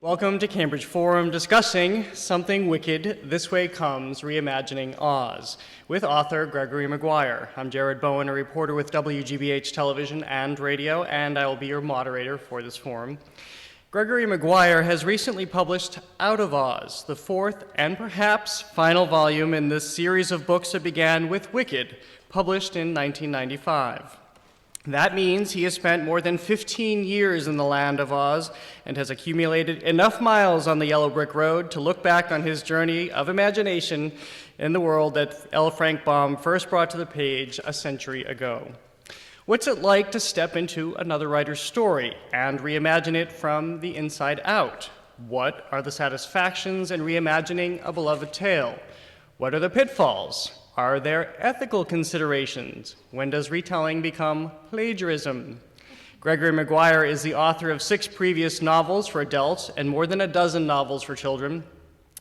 Welcome to Cambridge Forum, discussing Something Wicked, This Way Comes, Reimagining Oz, with author Gregory Maguire. I'm Jared Bowen, a reporter with WGBH Television and Radio, and I will be your moderator for this forum. Gregory Maguire has recently published Out of Oz, the fourth and perhaps final volume in this series of books that began with Wicked, published in 1995. That means he has spent more than 15 years in the land of Oz and has accumulated enough miles on the yellow brick road to look back on his journey of imagination in the world that L. Frank Baum first brought to the page a century ago. What's it like to step into another writer's story and reimagine it from the inside out? What are the satisfactions in reimagining a beloved tale? What are the pitfalls? Are there ethical considerations? When does retelling become plagiarism? Gregory Maguire is the author of 6 previous novels for adults and more than a dozen novels for children.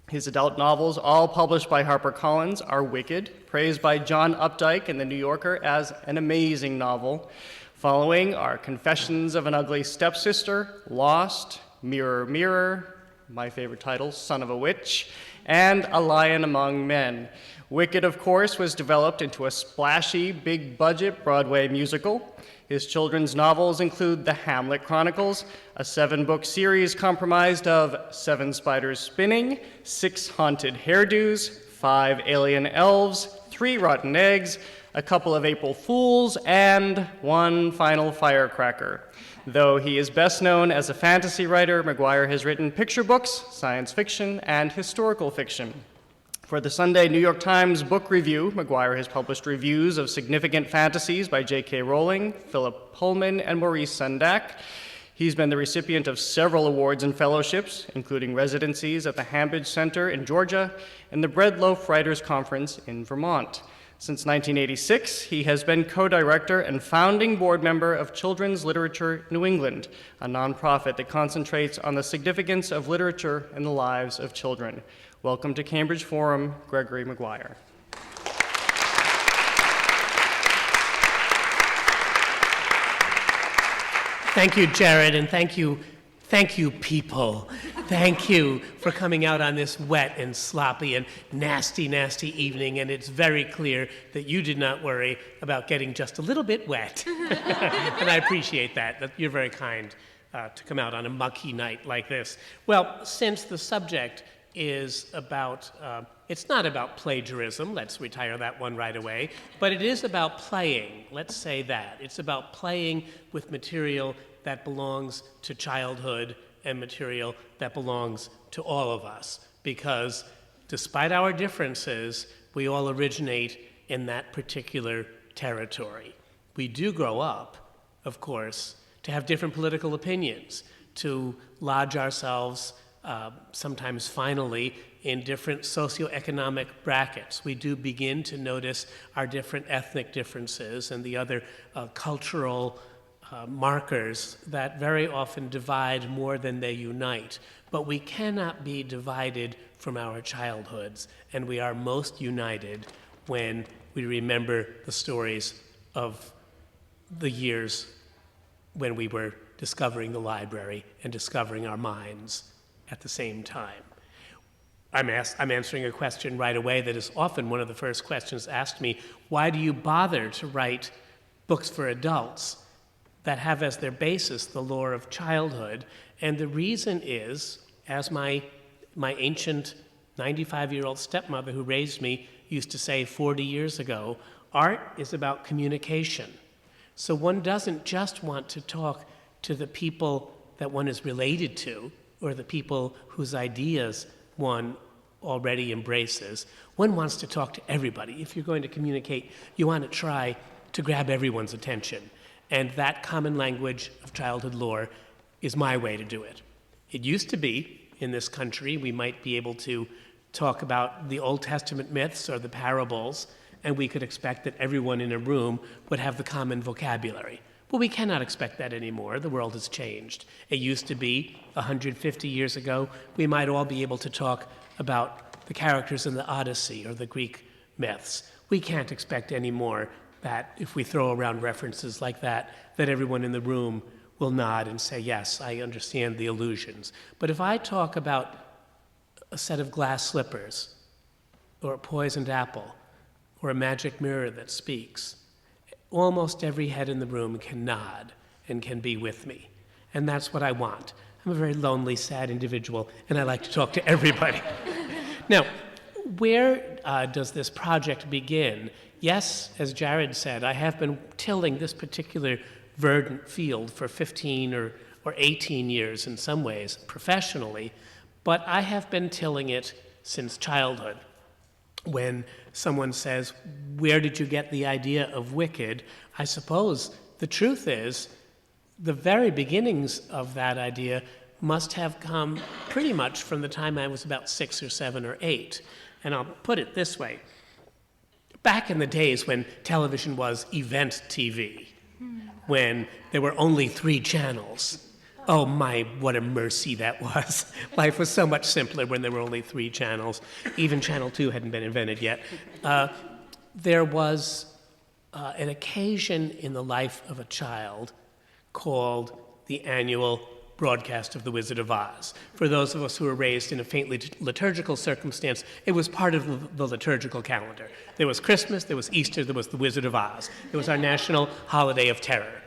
His adult novels, all published by HarperCollins, are Wicked, praised by John Updike in The New Yorker as an amazing novel. Following are Confessions of an Ugly Stepsister, Lost, Mirror, Mirror, my favorite title, Son of a Witch, and A Lion Among Men. Wicked, of course, was developed into a splashy, big-budget Broadway musical. His children's novels include The Hamlet Chronicles, a 7-book series comprised of 7 spiders spinning, 6 haunted hairdos, 5 alien elves, 3 rotten eggs, a couple of April Fools, and 1 final firecracker. Though he is best known as a fantasy writer, Maguire has written picture books, science fiction, and historical fiction. For the Sunday New York Times Book Review, Maguire has published reviews of significant fantasies by J.K. Rowling, Philip Pullman, and Maurice Sendak. He's been the recipient of several awards and fellowships, including residencies at the Hambidge Center in Georgia and the Bread Loaf Writers Conference in Vermont. Since 1986, he has been co-director and founding board member of Children's Literature New England, a nonprofit that concentrates on the significance of literature in the lives of children. Welcome to Cambridge Forum, Gregory Maguire. Thank you, Jared, and thank you, people. Thank you for coming out on this wet and sloppy and nasty, nasty evening, and it's very clear that you did not worry about getting just a little bit wet. And I appreciate that you're very kind to come out on a mucky night like this. Well, since the subject is about, it's not about plagiarism, let's retire that one right away, but it is about playing, let's say that. It's about playing with material that belongs to childhood and material that belongs to all of us, because despite our differences, we all originate in that particular territory. We do grow up, of course, to have different political opinions, to lodge ourselves sometimes finally in different socioeconomic brackets. We do begin to notice our different ethnic differences and the other cultural markers that very often divide more than they unite. But we cannot be divided from our childhoods, and we are most united when we remember the stories of the years when we were discovering the library and discovering our minds at the same time. I'm answering a question right away that is often one of the first questions asked me. Why do you bother to write books for adults that have as their basis the lore of childhood? And the reason is, as my ancient 95-year-old stepmother who raised me used to say 40 years ago, art is about communication. So one doesn't just want to talk to the people that one is related to, or the people whose ideas one already embraces. One wants to talk to everybody. If you're going to communicate, you want to try to grab everyone's attention. And that common language of childhood lore is my way to do it. It used to be, in this country, we might be able to talk about the Old Testament myths or the parables, and we could expect that everyone in a room would have the common vocabulary. Well, we cannot expect that anymore. The world has changed. It used to be, 150 years ago, we might all be able to talk about the characters in the Odyssey or the Greek myths. We can't expect anymore that if we throw around references like that everyone in the room will nod and say, yes, I understand the illusions. But if I talk about a set of glass slippers, or a poisoned apple, or a magic mirror that speaks, almost every head in the room can nod and can be with me. And that's what I want. I'm a very lonely, sad individual, and I like to talk to everybody. Now, where does this project begin? Yes, as Jared said, I have been tilling this particular verdant field for 15 or 18 years in some ways, professionally, but I have been tilling it since childhood. When someone says, where did you get the idea of Wicked? I suppose the truth is, the very beginnings of that idea must have come pretty much from the time I was about 6 or 7 or 8. And I'll put it this way. Back in the days when television was event TV, when there were only 3 channels. Oh my, what a mercy that was. Life was so much simpler when there were only 3 channels. Even Channel 2 hadn't been invented yet. There was an occasion in the life of a child called the annual broadcast of The Wizard of Oz. For those of us who were raised in a faintly liturgical circumstance, it was part of the liturgical calendar. There was Christmas, there was Easter, there was The Wizard of Oz. It was our national holiday of terror.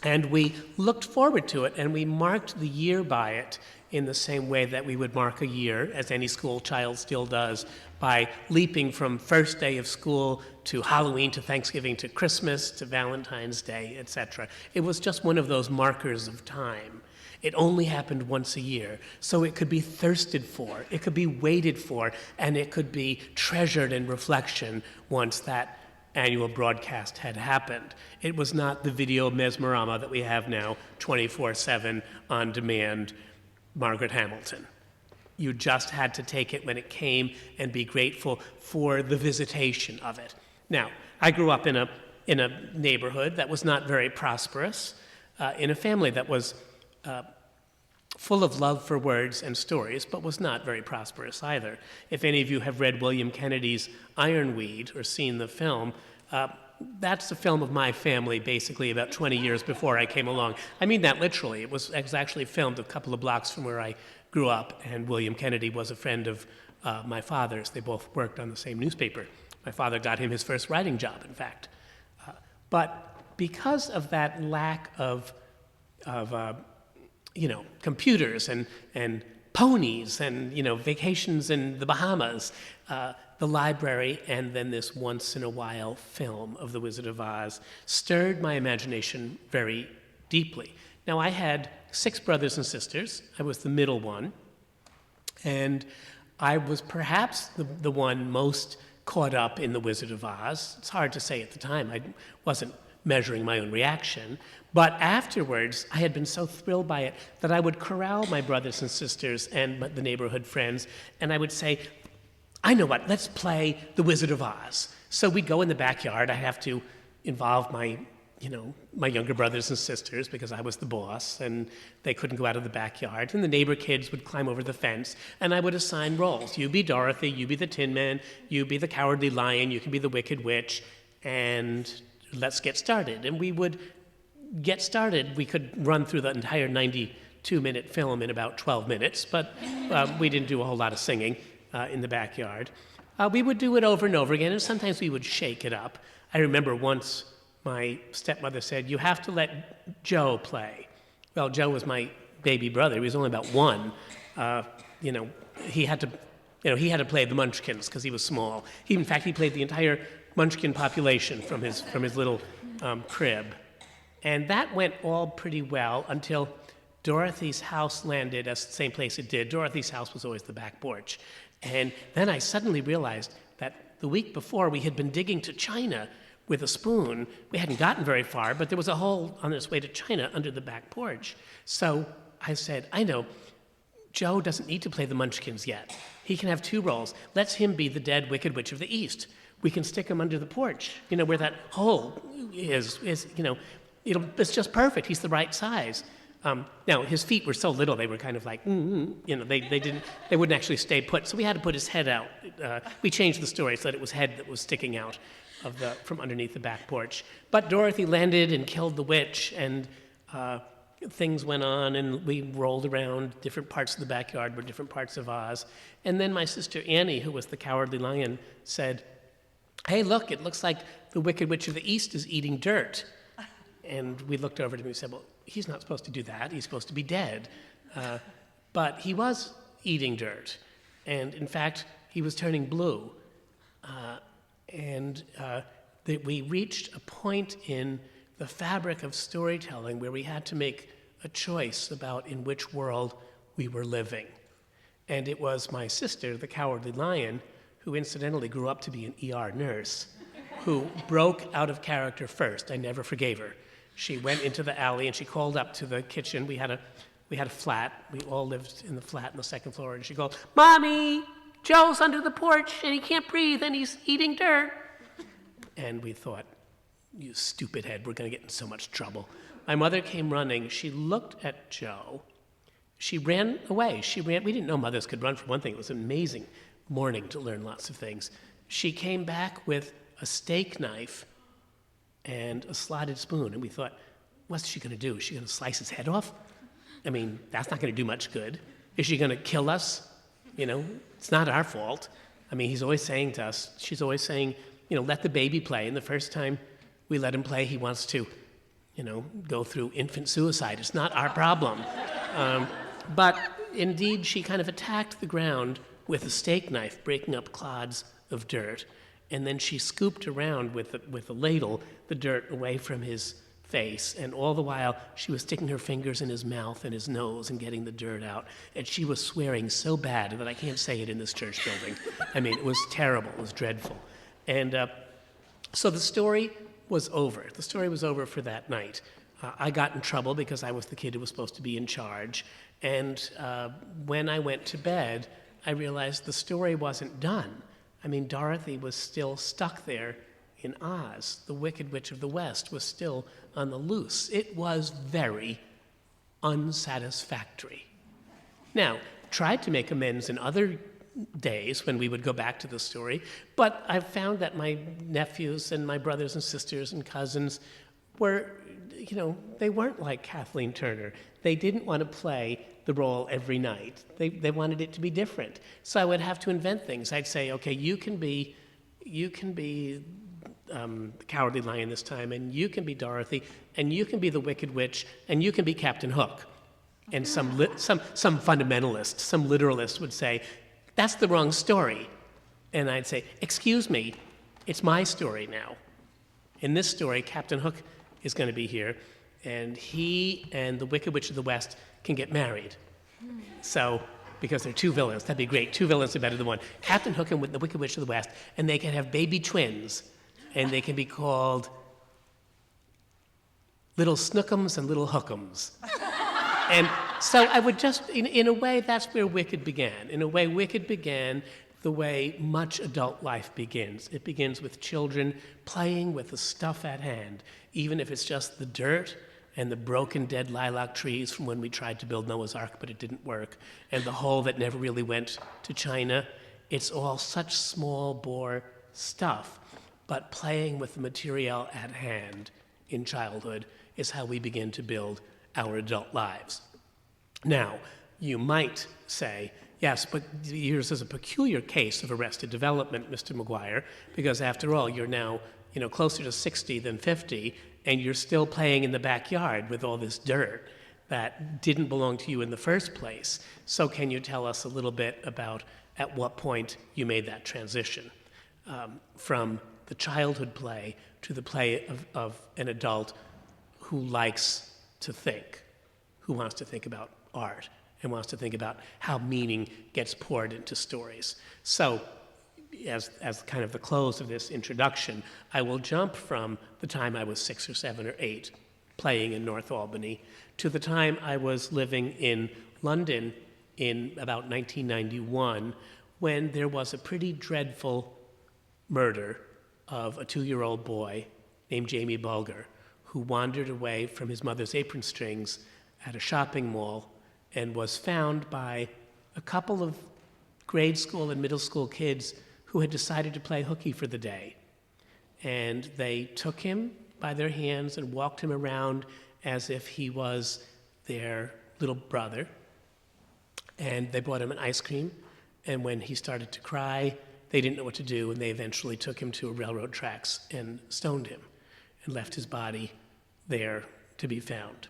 And we looked forward to it, and we marked the year by it in the same way that we would mark a year, as any school child still does, by leaping from first day of school to Halloween to Thanksgiving to Christmas to Valentine's Day, etc. It was just one of those markers of time. It only happened once a year, so it could be thirsted for, it could be waited for, and it could be treasured in reflection once that annual broadcast had happened. It was not the video mesmerama that we have now, 24/7 on demand, Margaret Hamilton. You just had to take it when it came and be grateful for the visitation of it. Now, I grew up in a neighborhood that was not very prosperous, in a family that was full of love for words and stories, but was not very prosperous either. If any of you have read William Kennedy's Ironweed or seen the film, that's the film of my family, basically, about 20 years before I came along. I mean that literally. It was actually filmed a couple of blocks from where I grew up, and William Kennedy was a friend of my father's. They both worked on the same newspaper. My father got him his first writing job, in fact. But because of that lack of computers and ponies and, vacations in the Bahamas, the library and then this once-in-a-while film of The Wizard of Oz stirred my imagination very deeply. Now, I had 6 brothers and sisters. I was the middle one. And I was perhaps the one most caught up in The Wizard of Oz. It's hard to say at the time. I wasn't measuring my own reaction. But afterwards, I had been so thrilled by it that I would corral my brothers and sisters and the neighborhood friends, and I would say, I know what, let's play The Wizard of Oz. So we'd go in the backyard. I have to involve my younger brothers and sisters because I was the boss, and they couldn't go out of the backyard. And the neighbor kids would climb over the fence, and I would assign roles. You be Dorothy, you be the Tin Man, you be the Cowardly Lion, you can be the Wicked Witch, and let's get started. And we would get started. We could run through the entire 92-minute film in about 12 minutes, but we didn't do a whole lot of singing in the backyard. We would do it over and over again, and sometimes we would shake it up. I remember once my stepmother said, you have to let Joe play. Well, Joe was my baby brother. He was only about 1. He had to play the Munchkins because he was small. In fact, he played the entire Munchkin population from his little crib. And that went all pretty well until Dorothy's house landed at the same place it did. Dorothy's house was always the back porch. And then I suddenly realized that the week before we had been digging to China with a spoon. We hadn't gotten very far, but there was a hole on its way to China under the back porch. So I said, I know, Joe doesn't need to play the Munchkins yet. He can have 2 roles. Let's him be the dead Wicked Witch of the East. We can stick him under the porch, where that hole is, it's just perfect. He's the right size. Now, his feet were so little, they were kind of like, they wouldn't actually stay put. So we had to put his head out. We changed the story so that it was head that was sticking out from underneath the back porch. But Dorothy landed and killed the witch, and things went on, and we rolled around. Different parts of the backyard were different parts of Oz. And then my sister Annie, who was the Cowardly Lion, said, "Hey, look, it looks like the Wicked Witch of the East is eating dirt." And we looked over at him and said, "Well, he's not supposed to do that. He's supposed to be dead." But he was eating dirt. And in fact, he was turning blue. We reached a point in the fabric of storytelling where we had to make a choice about in which world we were living. And it was my sister, the Cowardly Lion, who incidentally grew up to be an ER nurse, who broke out of character first. I never forgave her. She went into the alley and she called up to the kitchen. We had a flat. We all lived in the flat on the second floor. And she called, "Mommy, Joe's under the porch and he can't breathe and he's eating dirt." And we thought, "You stupid head, we're going to get in so much trouble." My mother came running. She looked at Joe. She ran away. We didn't know mothers could run, for one thing. It was an amazing morning to learn lots of things. She came back with a steak knife and a slotted spoon. And we thought, what's she going to do? Is she going to slice his head off? I mean, that's not going to do much good. Is she going to kill us? You know, it's not our fault. I mean, she's always saying, let the baby play. And the first time we let him play, he wants to, go through infant suicide. It's not our problem. But indeed, she kind of attacked the ground with a steak knife, breaking up clods of dirt. And then she scooped around with a ladle the dirt away from his face. And all the while, she was sticking her fingers in his mouth and his nose and getting the dirt out. And she was swearing so bad that I can't say it in this church building. I mean, it was terrible. It was dreadful. And so the story was over. The story was over for that night. I got in trouble because I was the kid who was supposed to be in charge. And when I went to bed, I realized the story wasn't done. I mean, Dorothy was still stuck there in Oz. The Wicked Witch of the West was still on the loose. It was very unsatisfactory. Now, tried to make amends in other days when we would go back to the story, but I've found that my nephews and my brothers and sisters and cousins were, they weren't like Kathleen Turner. They didn't want to play the role every night. They wanted it to be different. So I would have to invent things. I'd say, okay, you can be the Cowardly Lion this time, and you can be Dorothy, and you can be the Wicked Witch, and you can be Captain Hook. And some fundamentalist, some literalist would say, that's the wrong story. And I'd say, excuse me, it's my story now. In this story, Captain Hook is going to be here, and he and the Wicked Witch of the West can get married. So, because they're two villains, that'd be great. Two villains are better than one. Captain Hook and the Wicked Witch of the West, and they can have baby twins, and they can be called Little Snookums and Little Hookums. And so I would just, in a way, that's where Wicked began. In a way, Wicked began the way much adult life begins. It begins with children playing with the stuff at hand, even if it's just the dirt and the broken dead lilac trees from when we tried to build Noah's Ark, but it didn't work, and the hole that never really went to China. It's all such small bore stuff, but playing with the material at hand in childhood is how we begin to build our adult lives. Now, you might say, yes, but yours is a peculiar case of arrested development, Mr. Maguire, because after all, you're now closer to 60 than 50, and you're still playing in the backyard with all this dirt that didn't belong to you in the first place. So can you tell us a little bit about at what point you made that transition from the childhood play to the play of an adult who likes to think, who wants to think about art and wants to think about how meaning gets poured into stories. So as kind of the close of this introduction, I will jump from the time I was 6 or 7 or 8 playing in North Albany to the time I was living in London in about 1991 when there was a pretty dreadful murder of a 2-year-old boy named Jamie Bulger, who wandered away from his mother's apron strings at a shopping mall and was found by a couple of grade school and middle school kids who had decided to play hooky for the day. And they took him by their hands and walked him around as if he was their little brother. And they bought him an ice cream, and when he started to cry, they didn't know what to do, and they eventually took him to railroad tracks and stoned him and left his body there to be found.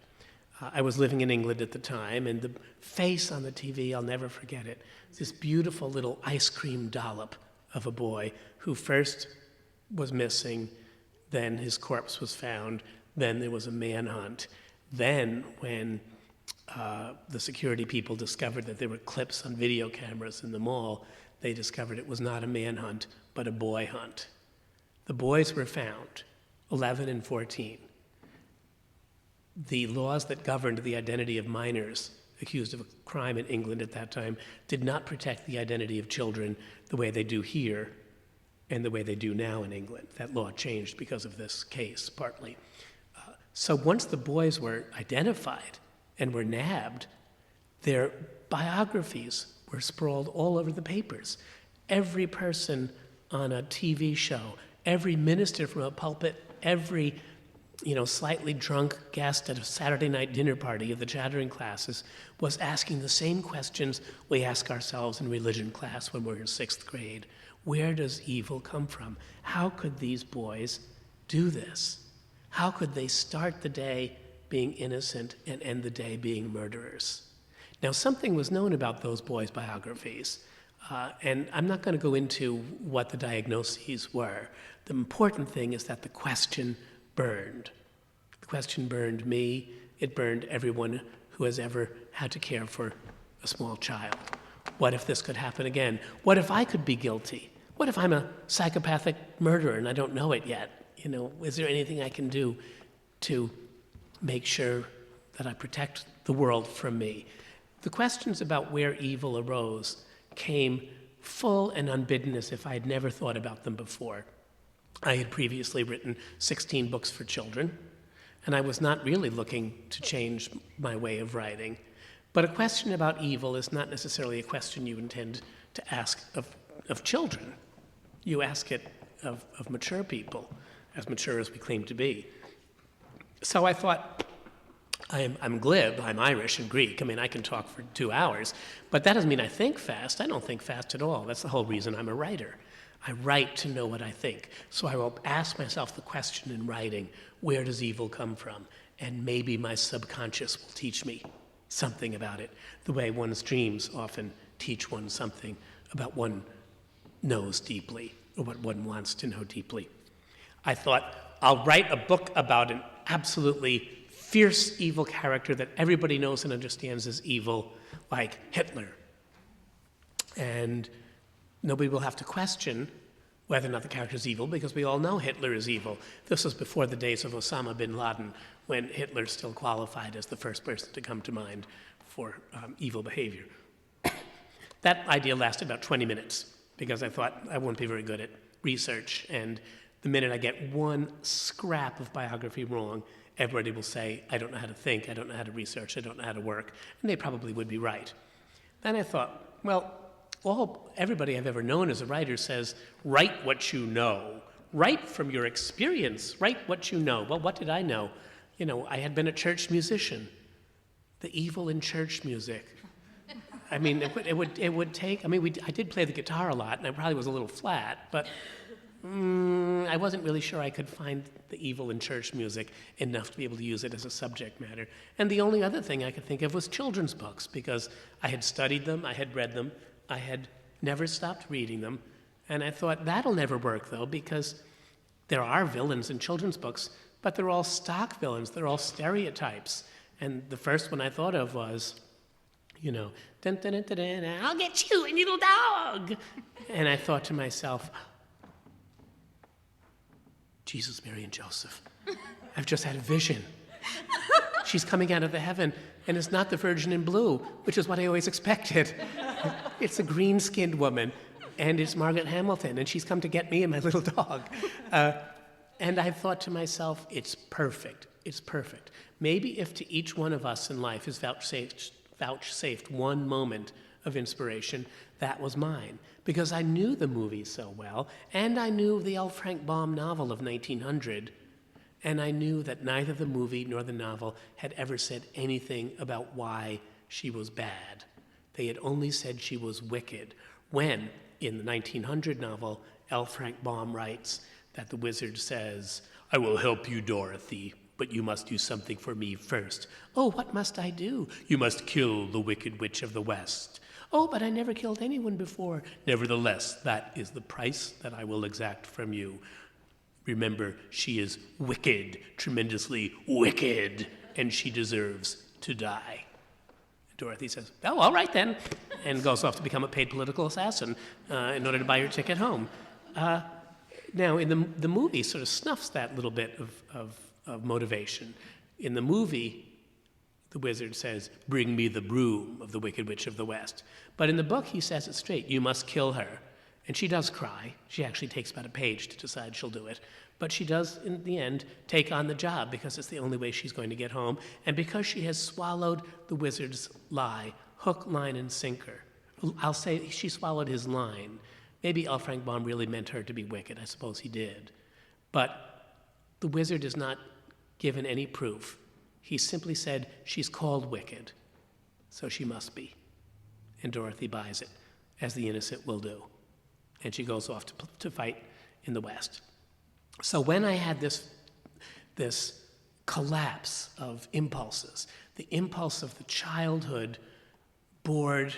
I was living in England at the time, and the face on the TV, I'll never forget it, this beautiful little ice cream dollop of a boy who first was missing, then his corpse was found, then there was a manhunt. Then when the security people discovered that there were clips on video cameras in the mall, they discovered it was not a manhunt, but a boy hunt. The boys were found, 11 and 14. The laws that governed the identity of minors accused of a crime in England at that time did not protect the identity of children the way they do here and the way they do now in England. That law changed because of this case, partly. So once the boys were identified and were nabbed, their biographies were sprawled all over the papers. Every person on a TV show, every minister from a pulpit, every slightly drunk guest at a Saturday night dinner party of the chattering classes was asking the same questions we ask ourselves in religion class when we're in 6th grade. Where does evil come from? How could these boys do this? How could they start the day being innocent and end the day being murderers? Now, something was known about those boys' biographies, and I'm not going to go into what the diagnoses were. The important thing is that the question burned. The question burned me. It burned everyone who has ever had to care for a small child. What if this could happen again? What if I could be guilty? What if I'm a psychopathic murderer and I don't know it yet? Is there anything I can do to make sure that I protect the world from me? The questions about where evil arose came full and unbidden as if I had never thought about them before. I had previously written 16 books for children, and I was not really looking to change my way of writing. But a question about evil is not necessarily a question you intend to ask of children. You ask it of mature people, as mature as we claim to be. So I thought, I'm glib, I'm Irish and Greek. I can talk for 2 hours, but that doesn't mean I think fast. I don't think fast at all. That's the whole reason I'm a writer. I write to know what I think. So I will ask myself the question in writing, where does evil come from? And maybe my subconscious will teach me something about it, the way one's dreams often teach one something about one knows deeply, or what one wants to know deeply. I thought, I'll write a book about an absolutely fierce evil character that everybody knows and understands as evil, like Hitler. And nobody will have to question whether or not the character is evil, because we all know Hitler is evil. This was before the days of Osama bin Laden, when Hitler still qualified as the first person to come to mind for evil behavior. That idea lasted about 20 minutes, because I thought I wouldn't be very good at research, and the minute I get one scrap of biography wrong, everybody will say, I don't know how to think, I don't know how to research, I don't know how to work, and they probably would be right. Then I thought, well, everybody I've ever known as a writer says, write what you know. Write from your experience. Write what you know. Well, what did I know? I had been a church musician. The evil in church music. It would take, I did play the guitar a lot, and I probably was a little flat, but I wasn't really sure I could find the evil in church music enough to be able to use it as a subject matter. And the only other thing I could think of was children's books, because I had studied them, I had read them, I had never stopped reading them, and I thought, that'll never work, though, because there are villains in children's books, but they're all stock villains, they're all stereotypes. And the first one I thought of was, dun, dun, dun, dun, dun, I'll get you, a little dog. And I thought to myself, Jesus, Mary, and Joseph, I've just had a vision. She's coming out of the heaven, and it's not the Virgin in blue, which is what I always expected. It's a green-skinned woman, and it's Margaret Hamilton, and she's come to get me and my little dog. And I thought to myself, it's perfect. It's perfect. Maybe if to each one of us in life is vouchsafed one moment of inspiration, that was mine. Because I knew the movie so well, and I knew the L. Frank Baum novel of 1900, And I knew that neither the movie nor the novel had ever said anything about why she was bad. They had only said she was wicked, when, in the 1900 novel, L. Frank Baum writes that the wizard says, "I will help you, Dorothy, but you must do something for me first." "Oh, what must I do?" "You must kill the Wicked Witch of the West." "Oh, but I never killed anyone before." "Nevertheless, that is the price that I will exact from you. Remember, she is wicked, tremendously wicked, and she deserves to die." Dorothy says, "Oh, all right then," and goes off to become a paid political assassin in order to buy her ticket home. Now, in the movie sort of snuffs that little bit of motivation. In the movie, the wizard says, "Bring me the broom of the Wicked Witch of the West." But in the book, he says it straight, "You must kill her." And she does cry. She actually takes about a page to decide she'll do it. But she does, in the end, take on the job because it's the only way she's going to get home. And because she has swallowed the wizard's lie, hook, line, and sinker. I'll say she swallowed his line. Maybe L. Frank Baum really meant her to be wicked. I suppose he did. But the wizard is not given any proof. He simply said, "She's called wicked, so she must be." And Dorothy buys it, as the innocent will do. And she goes off to fight in the West. So when I had this collapse of impulses, the impulse of the childhood, bored,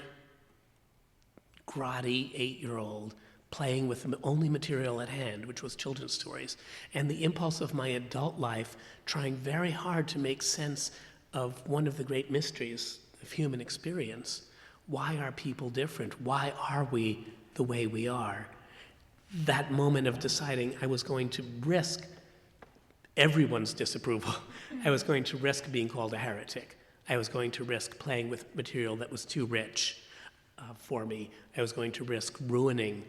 grotty 8-year-old playing with the only material at hand, which was children's stories, and the impulse of my adult life trying very hard to make sense of one of the great mysteries of human experience. Why are people different? Why are we the way we are? That moment of deciding I was going to risk everyone's disapproval. I was going to risk being called a heretic. I was going to risk playing with material that was too rich for me. I was going to risk ruining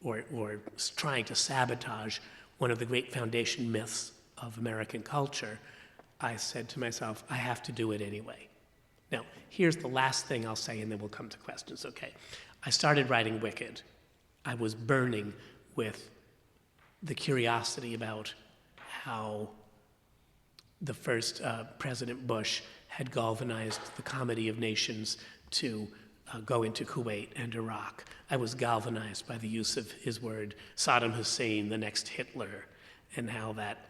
or trying to sabotage one of the great foundation myths of American culture. I said to myself, I have to do it anyway. Now, here's the last thing I'll say, and then we'll come to questions, okay? I started writing Wicked. I was burning with the curiosity about how the first President Bush had galvanized the comedy of nations to go into Kuwait and Iraq. I was galvanized by the use of his word, Saddam Hussein, the next Hitler, and how that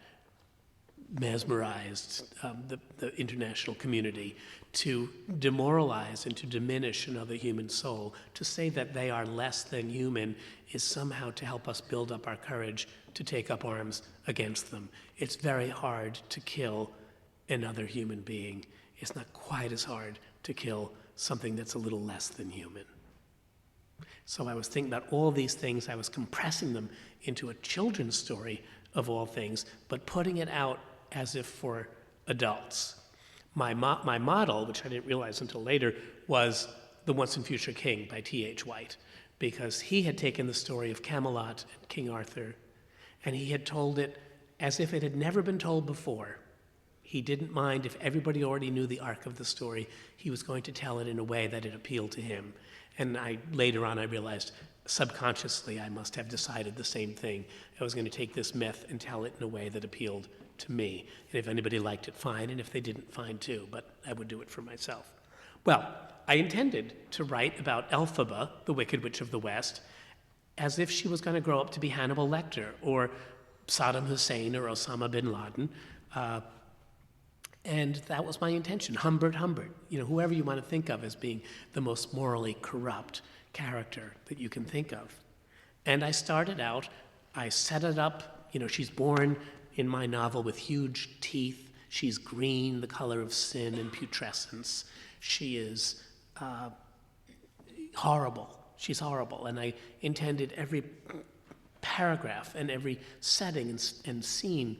mesmerized the international community to demoralize and to diminish another human soul. To say that they are less than human is somehow to help us build up our courage to take up arms against them. It's very hard to kill another human being. It's not quite as hard to kill something that's a little less than human. So I was thinking about all these things. I was compressing them into a children's story of all things, but putting it out as if for adults. My model, which I didn't realize until later, was The Once and Future King by T.H. White, because he had taken the story of Camelot and King Arthur, and he had told it as if it had never been told before. He didn't mind if everybody already knew the arc of the story. He was going to tell it in a way that it appealed to him. And later on I realized subconsciously I must have decided the same thing. I was going to take this myth and tell it in a way that appealed to me. And if anybody liked it, fine. And if they didn't, fine too. But I would do it for myself. Well, I intended to write about Elphaba, the Wicked Witch of the West, as if she was going to grow up to be Hannibal Lecter or Saddam Hussein or Osama bin Laden. And that was my intention, Humbert, whoever you want to think of as being the most morally corrupt character that you can think of. And I started out, I set it up, she's born in my novel with huge teeth. She's green, the color of sin and putrescence. She is horrible. She's horrible. And I intended every paragraph and every setting and scene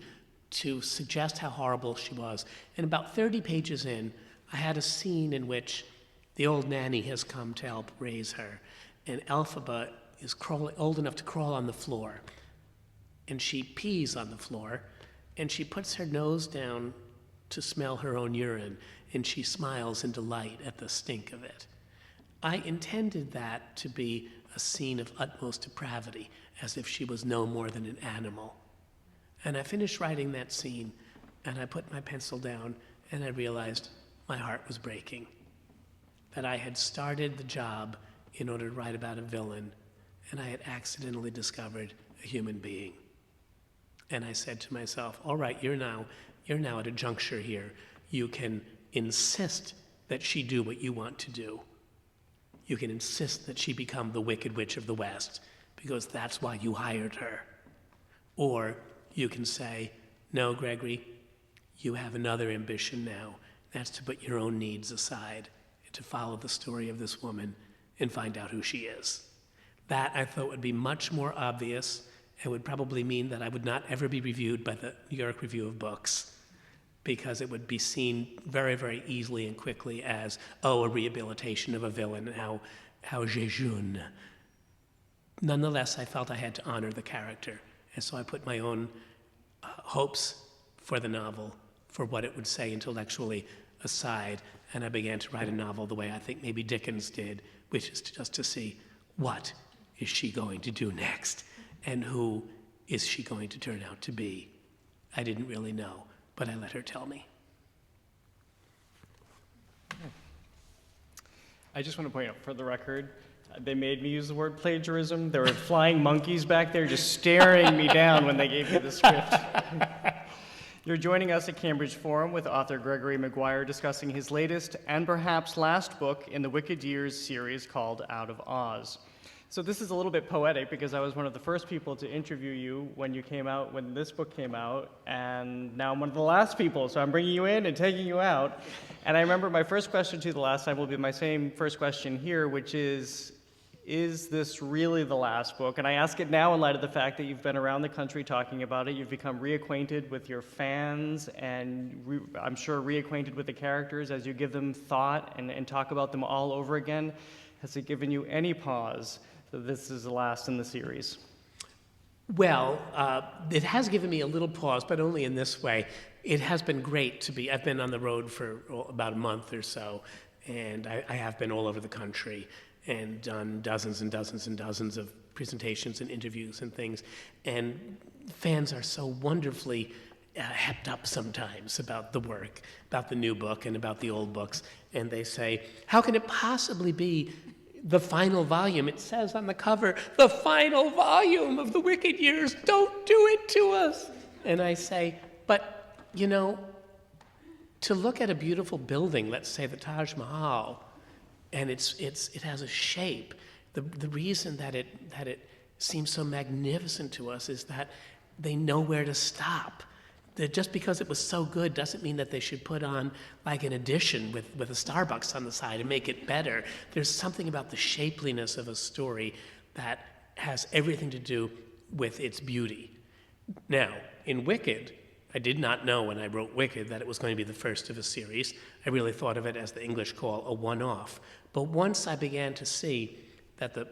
to suggest how horrible she was. And about 30 pages in, I had a scene in which the old nanny has come to help raise her, and Elphaba is old enough to crawl on the floor, and she pees on the floor, and she puts her nose down to smell her own urine, and she smiles in delight at the stink of it. I intended that to be a scene of utmost depravity, as if she was no more than an animal. And I finished writing that scene, and I put my pencil down, and I realized my heart was breaking. That I had started the job in order to write about a villain, and I had accidentally discovered a human being. And I said to myself, all right, you're now at a juncture here. You can insist that she do what you want to do. You can insist that she become the Wicked Witch of the West, because that's why you hired her. Or you can say, no, Gregory, you have another ambition now. That's to put your own needs aside and to follow the story of this woman and find out who she is. That, I thought, would be much more obvious and would probably mean that I would not ever be reviewed by the New York Review of Books, because it would be seen very, very easily and quickly as, oh, a rehabilitation of a villain, how jejune. Nonetheless, I felt I had to honor the character, and so I put my own hopes for the novel, for what it would say intellectually, aside, and I began to write a novel the way I think maybe Dickens did, which is just to see, what is she going to do next, and who is she going to turn out to be? I didn't really know, but I let her tell me. I just want to point out, for the record, they made me use the word plagiarism. There were flying monkeys back there just staring me down when they gave me the script. You're joining us at Cambridge Forum with author Gregory Maguire discussing his latest and perhaps last book in the Wicked Years series called Out of Oz. So this is a little bit poetic because I was one of the first people to interview you when this book came out, and now I'm one of the last people, so I'm bringing you in and taking you out. And I remember my first question to you the last time will be my same first question here, which is this really the last book? And I ask it now in light of the fact that you've been around the country talking about it, you've become reacquainted with your fans, and I'm sure reacquainted with the characters as you give them thought and talk about them all over again. Has it given you any pause that this is the last in the series? Well, it has given me a little pause, but only in this way. It has been great to be, I've been on the road for about a month or so, and I have been all over the country and done dozens and dozens and dozens of presentations and interviews and things. And fans are so wonderfully hepped up sometimes about the work, about the new book and about the old books. And they say, how can it possibly be the final volume? It says on the cover, the final volume of the Wicked Years, don't do it to us. And I say, but you know, to look at a beautiful building, let's say the Taj Mahal, and it has a shape. The reason that it seems so magnificent to us is that they know where to stop. That just because it was so good doesn't mean that they should put on like an addition with a Starbucks on the side and make it better. There's something about the shapeliness of a story that has everything to do with its beauty. Now, in Wicked, I did not know when I wrote Wicked that it was going to be the first of a series. I really thought of it as the English call a one-off. But once I began to see that the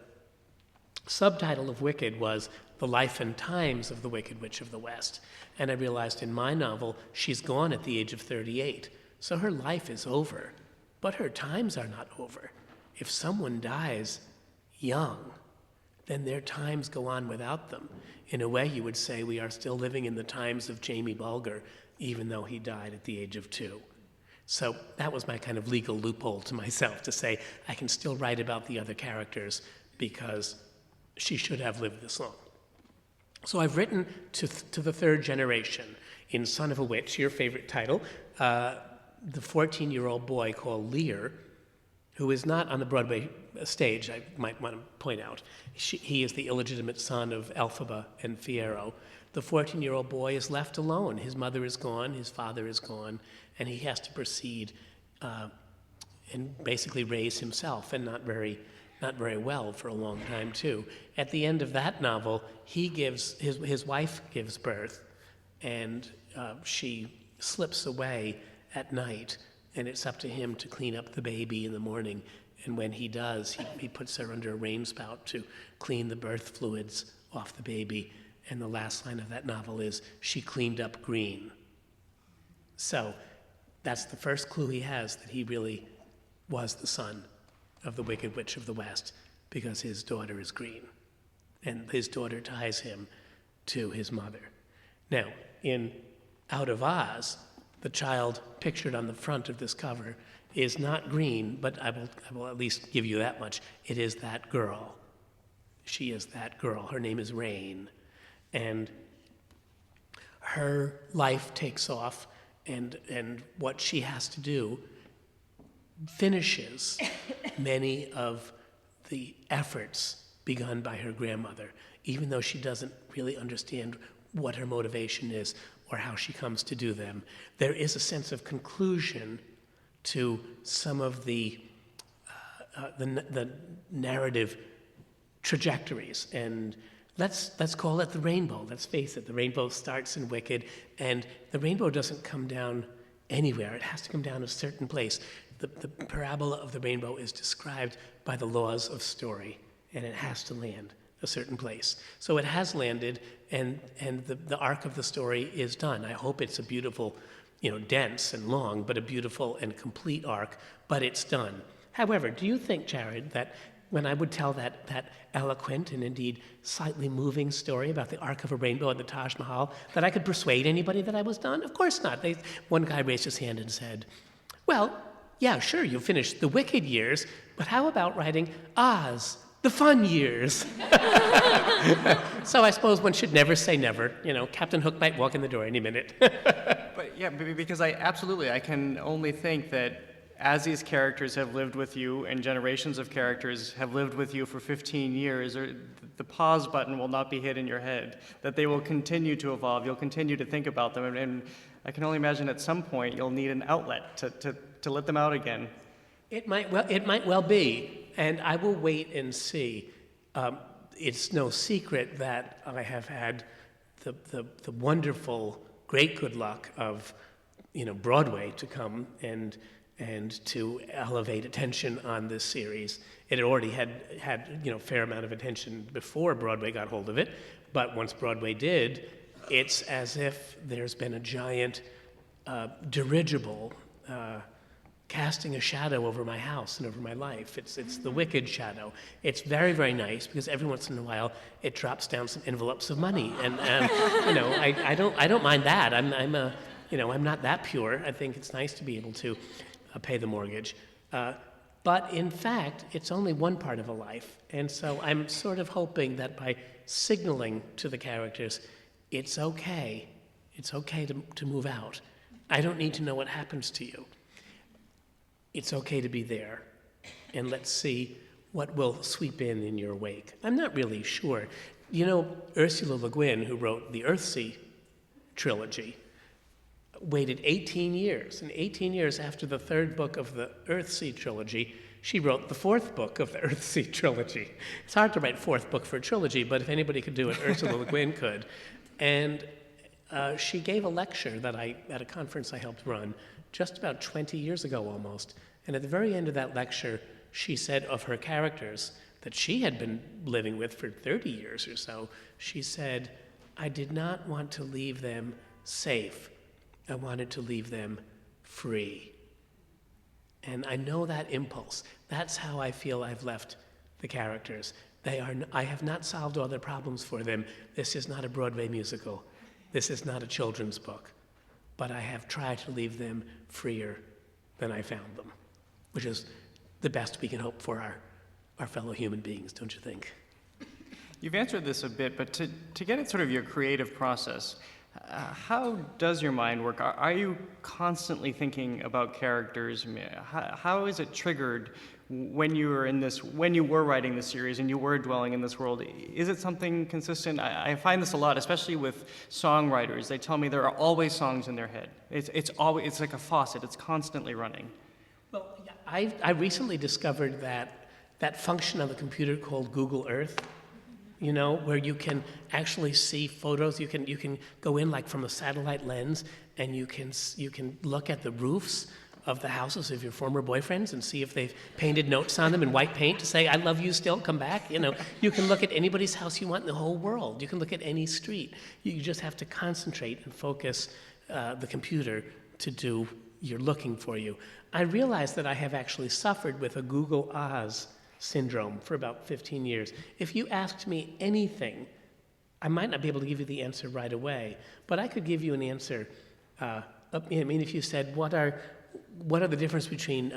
subtitle of Wicked was The Life and Times of the Wicked Witch of the West, and I realized in my novel, she's gone at the age of 38, so her life is over, but her times are not over. If someone dies young, then their times go on without them. In a way, you would say we are still living in the times of Jamie Bulger, even though he died at the age of 2. So that was my kind of legal loophole to myself, to say I can still write about the other characters because she should have lived this long. So I've written to the third generation in Son of a Witch, your favorite title, the 14-year-old boy called Lear, who is not on the Broadway stage, I might want to point out. He is the illegitimate son of Elphaba and Fiyero. The 14-year-old boy is left alone. His mother is gone, his father is gone, and he has to proceed and basically raise himself, and not very well for a long time, too. At the end of that novel, his wife gives birth, and she slips away at night, and it's up to him to clean up the baby in the morning. And when he does, he puts her under a rain spout to clean the birth fluids off the baby. And the last line of that novel is, she cleaned up green. So that's the first clue he has that he really was the son of the Wicked Witch of the West, because his daughter is green. And his daughter ties him to his mother. Now, in Out of Oz, the child pictured on the front of this cover is not green, but I will at least give you that much. It is that girl. She is that girl. Her name is Rain. And her life takes off, and what she has to do finishes many of the efforts begun by her grandmother, even though she doesn't really understand what her motivation is or how she comes to do them. There is a sense of conclusion to some of the narrative trajectories, and let's call it the rainbow. Let's face it, the rainbow starts in Wicked, and the rainbow doesn't come down anywhere. It has to come down a certain place. The parabola of the rainbow is described by the laws of story, and it has to land a certain place. So it has landed, and the arc of the story is done. I hope it's a beautiful, dense and long, but a beautiful and complete arc, but it's done. However, do you think, Jared, that when I would tell that eloquent and indeed slightly moving story about the arc of a rainbow at the Taj Mahal, that I could persuade anybody that I was done? Of course not. One guy raised his hand and said, well, yeah, sure, you finished the Wicked years, but how about writing Oz, the fun years? So I suppose one should never say never. Captain Hook might walk in the door any minute. But yeah, because I can only think that as these characters have lived with you and generations of characters have lived with you for 15 years, the pause button will not be hit in your head, that they will continue to evolve, you'll continue to think about them, and I can only imagine at some point you'll need an outlet to let them out again. It might well be, and I will wait and see. It's no secret that I have had the wonderful, great good luck of Broadway to come and to elevate attention on this series. It had already had a fair amount of attention before Broadway got hold of it, but once Broadway did, it's as if there's been a giant dirigible casting a shadow over my house and over my life. It's the Wicked shadow. It's very, very nice because every once in a while it drops down some envelopes of money, and I don't mind that. I'm not that pure. I think it's nice to be able to pay the mortgage. But in fact, it's only one part of a life. And so I'm sort of hoping that by signaling to the characters, it's okay to move out. I don't need to know what happens to you. It's okay to be there. And let's see what will sweep in your wake. I'm not really sure. Ursula Le Guin, who wrote the Earthsea trilogy, waited 18 years. And 18 years after the third book of the Earthsea trilogy, she wrote the fourth book of the Earthsea trilogy. It's hard to write fourth book for a trilogy, but if anybody could do it, Ursula Le Guin could. And she gave a lecture at a conference I helped run just about 20 years ago almost. And at the very end of that lecture, she said of her characters that she had been living with for 30 years or so, she said, I did not want to leave them safe. I wanted to leave them free. And I know that impulse. That's how I feel I've left the characters. I have not solved all their problems for them. This is not a Broadway musical. This is not a children's book. But I have tried to leave them freer than I found them, which is the best we can hope for our fellow human beings, don't you think? You've answered this a bit, but to get at sort of your creative process, how does your mind work? Are you constantly thinking about characters? How is it triggered when you were writing this series and you were dwelling in this world? Is it something consistent? I find this a lot, especially with songwriters. They tell me there are always songs in their head. It's like a faucet. It's constantly running. Well, I recently discovered that function on the computer called Google Earth, where you can actually see photos. You can go in like from a satellite lens, and you can look at the roofs of the houses of your former boyfriends and see if they've painted notes on them in white paint to say, I love you still, come back. You can look at anybody's house you want in the whole world. You can look at any street. You just have to concentrate and focus the computer to do your looking for you. I realized that I have actually suffered with a Google Oz syndrome for about 15 years. If you asked me anything I might not be able to give you the answer right away, but I could give you an answer. If you said, what are the difference between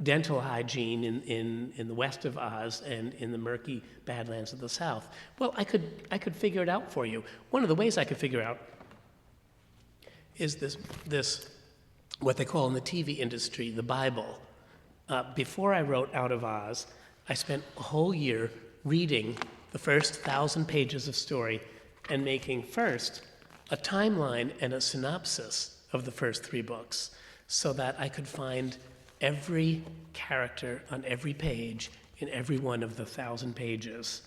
dental hygiene in the west of Oz and in the murky Badlands of the South? Well, I could figure it out for you. One of the ways I could figure out is this what they call in the TV industry, the Bible. Before I wrote Out of Oz, I spent a whole year reading the first 1,000 pages of story and making first a timeline and a synopsis of the first 3 books so that I could find every character on every page in every one of the 1,000 pages.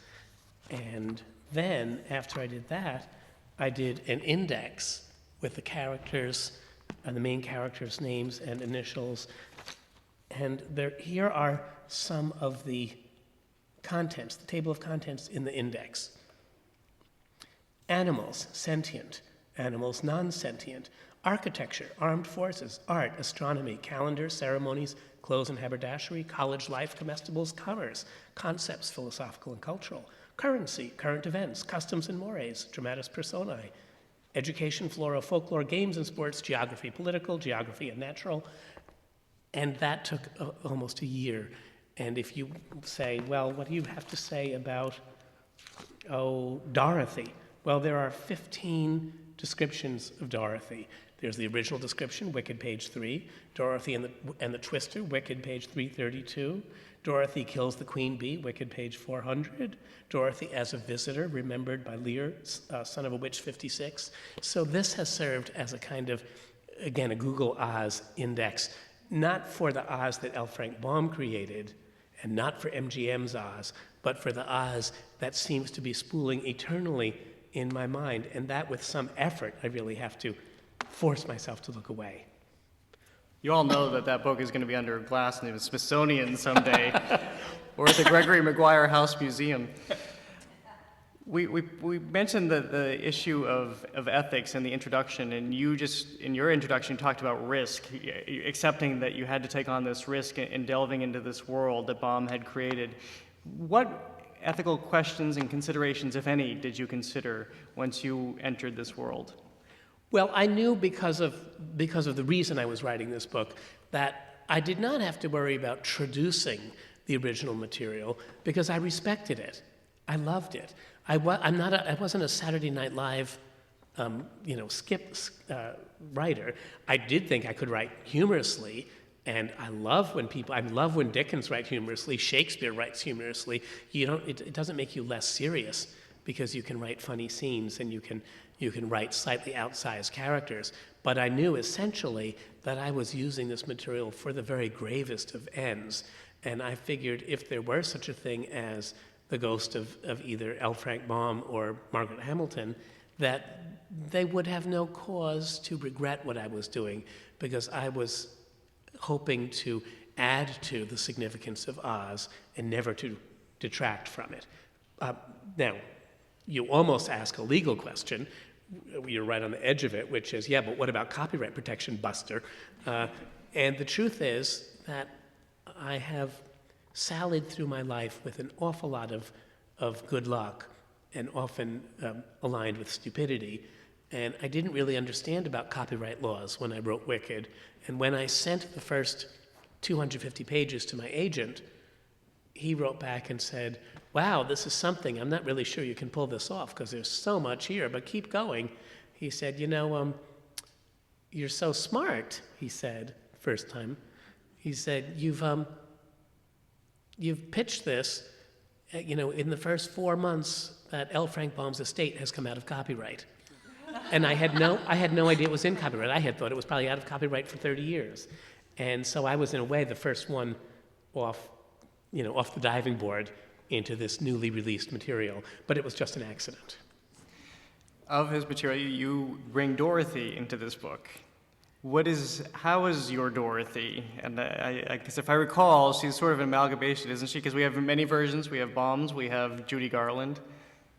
And then, after I did that, I did an index with the characters and the main characters' names and initials. And here are some of the contents, the table of contents in the index. Animals, sentient. Animals, non-sentient. Architecture, armed forces, art, astronomy, calendar, ceremonies, clothes and haberdashery, college life, comestibles, commerce, concepts, philosophical and cultural, currency, current events, customs and mores, dramatis personae, education, flora, folklore, games and sports, geography, political, geography and natural. And that took almost a year. And if you say, well, what do you have to say about, Dorothy? Well, there are 15 descriptions of Dorothy. There's the original description, Wicked, page 3. Dorothy and the Twister, Wicked, page 332. Dorothy kills the queen bee, Wicked, page 400. Dorothy as a visitor, remembered by Lear, son of a witch, 56. So this has served as a kind of, again, a Google Oz index, not for the Oz that L. Frank Baum created, and not for MGM's Oz, but for the Oz that seems to be spooling eternally in my mind, and that with some effort, I really have to force myself to look away. You all know that book is going to be under glass in the Smithsonian someday, or at the Gregory Maguire House Museum. We mentioned the issue of ethics in the introduction, and you just, in your introduction, talked about risk, accepting that you had to take on this risk in delving into this world that Baum had created. What ethical questions and considerations, if any, did you consider once you entered this world? Well, I knew because of the reason I was writing this book that I did not have to worry about traducing the original material because I respected it. I loved it. I wasn't a Saturday Night Live, skip writer. I did think I could write humorously, and I love when Dickens writes humorously. Shakespeare writes humorously. It doesn't make you less serious because you can write funny scenes and you can write slightly outsized characters. But I knew essentially that I was using this material for the very gravest of ends, and I figured if there were such a thing as the ghost of either L. Frank Baum or Margaret Hamilton, that they would have no cause to regret what I was doing because I was hoping to add to the significance of Oz and never to detract from it. Now, you almost ask a legal question. You're right on the edge of it, which is, yeah, but what about copyright protection, Buster? And the truth is that I have sallied through my life with an awful lot of good luck and often aligned with stupidity. And I didn't really understand about copyright laws when I wrote Wicked. And when I sent the first 250 pages to my agent, he wrote back and said, wow, this is something. I'm not really sure you can pull this off because there's so much here, but keep going. He said, you're so smart, he said, first time. He said, you've pitched this, in the first 4 months that L. Frank Baum's estate has come out of copyright. And I had no idea it was in copyright. I had thought it was probably out of copyright for 30 years. And so I was, in a way, the first one off the diving board into this newly released material. But it was just an accident. Of his material, you bring Dorothy into this book. How is your Dorothy? And I guess if I recall, she's sort of an amalgamation, isn't she? Because we have many versions. We have Baum's, we have Judy Garland.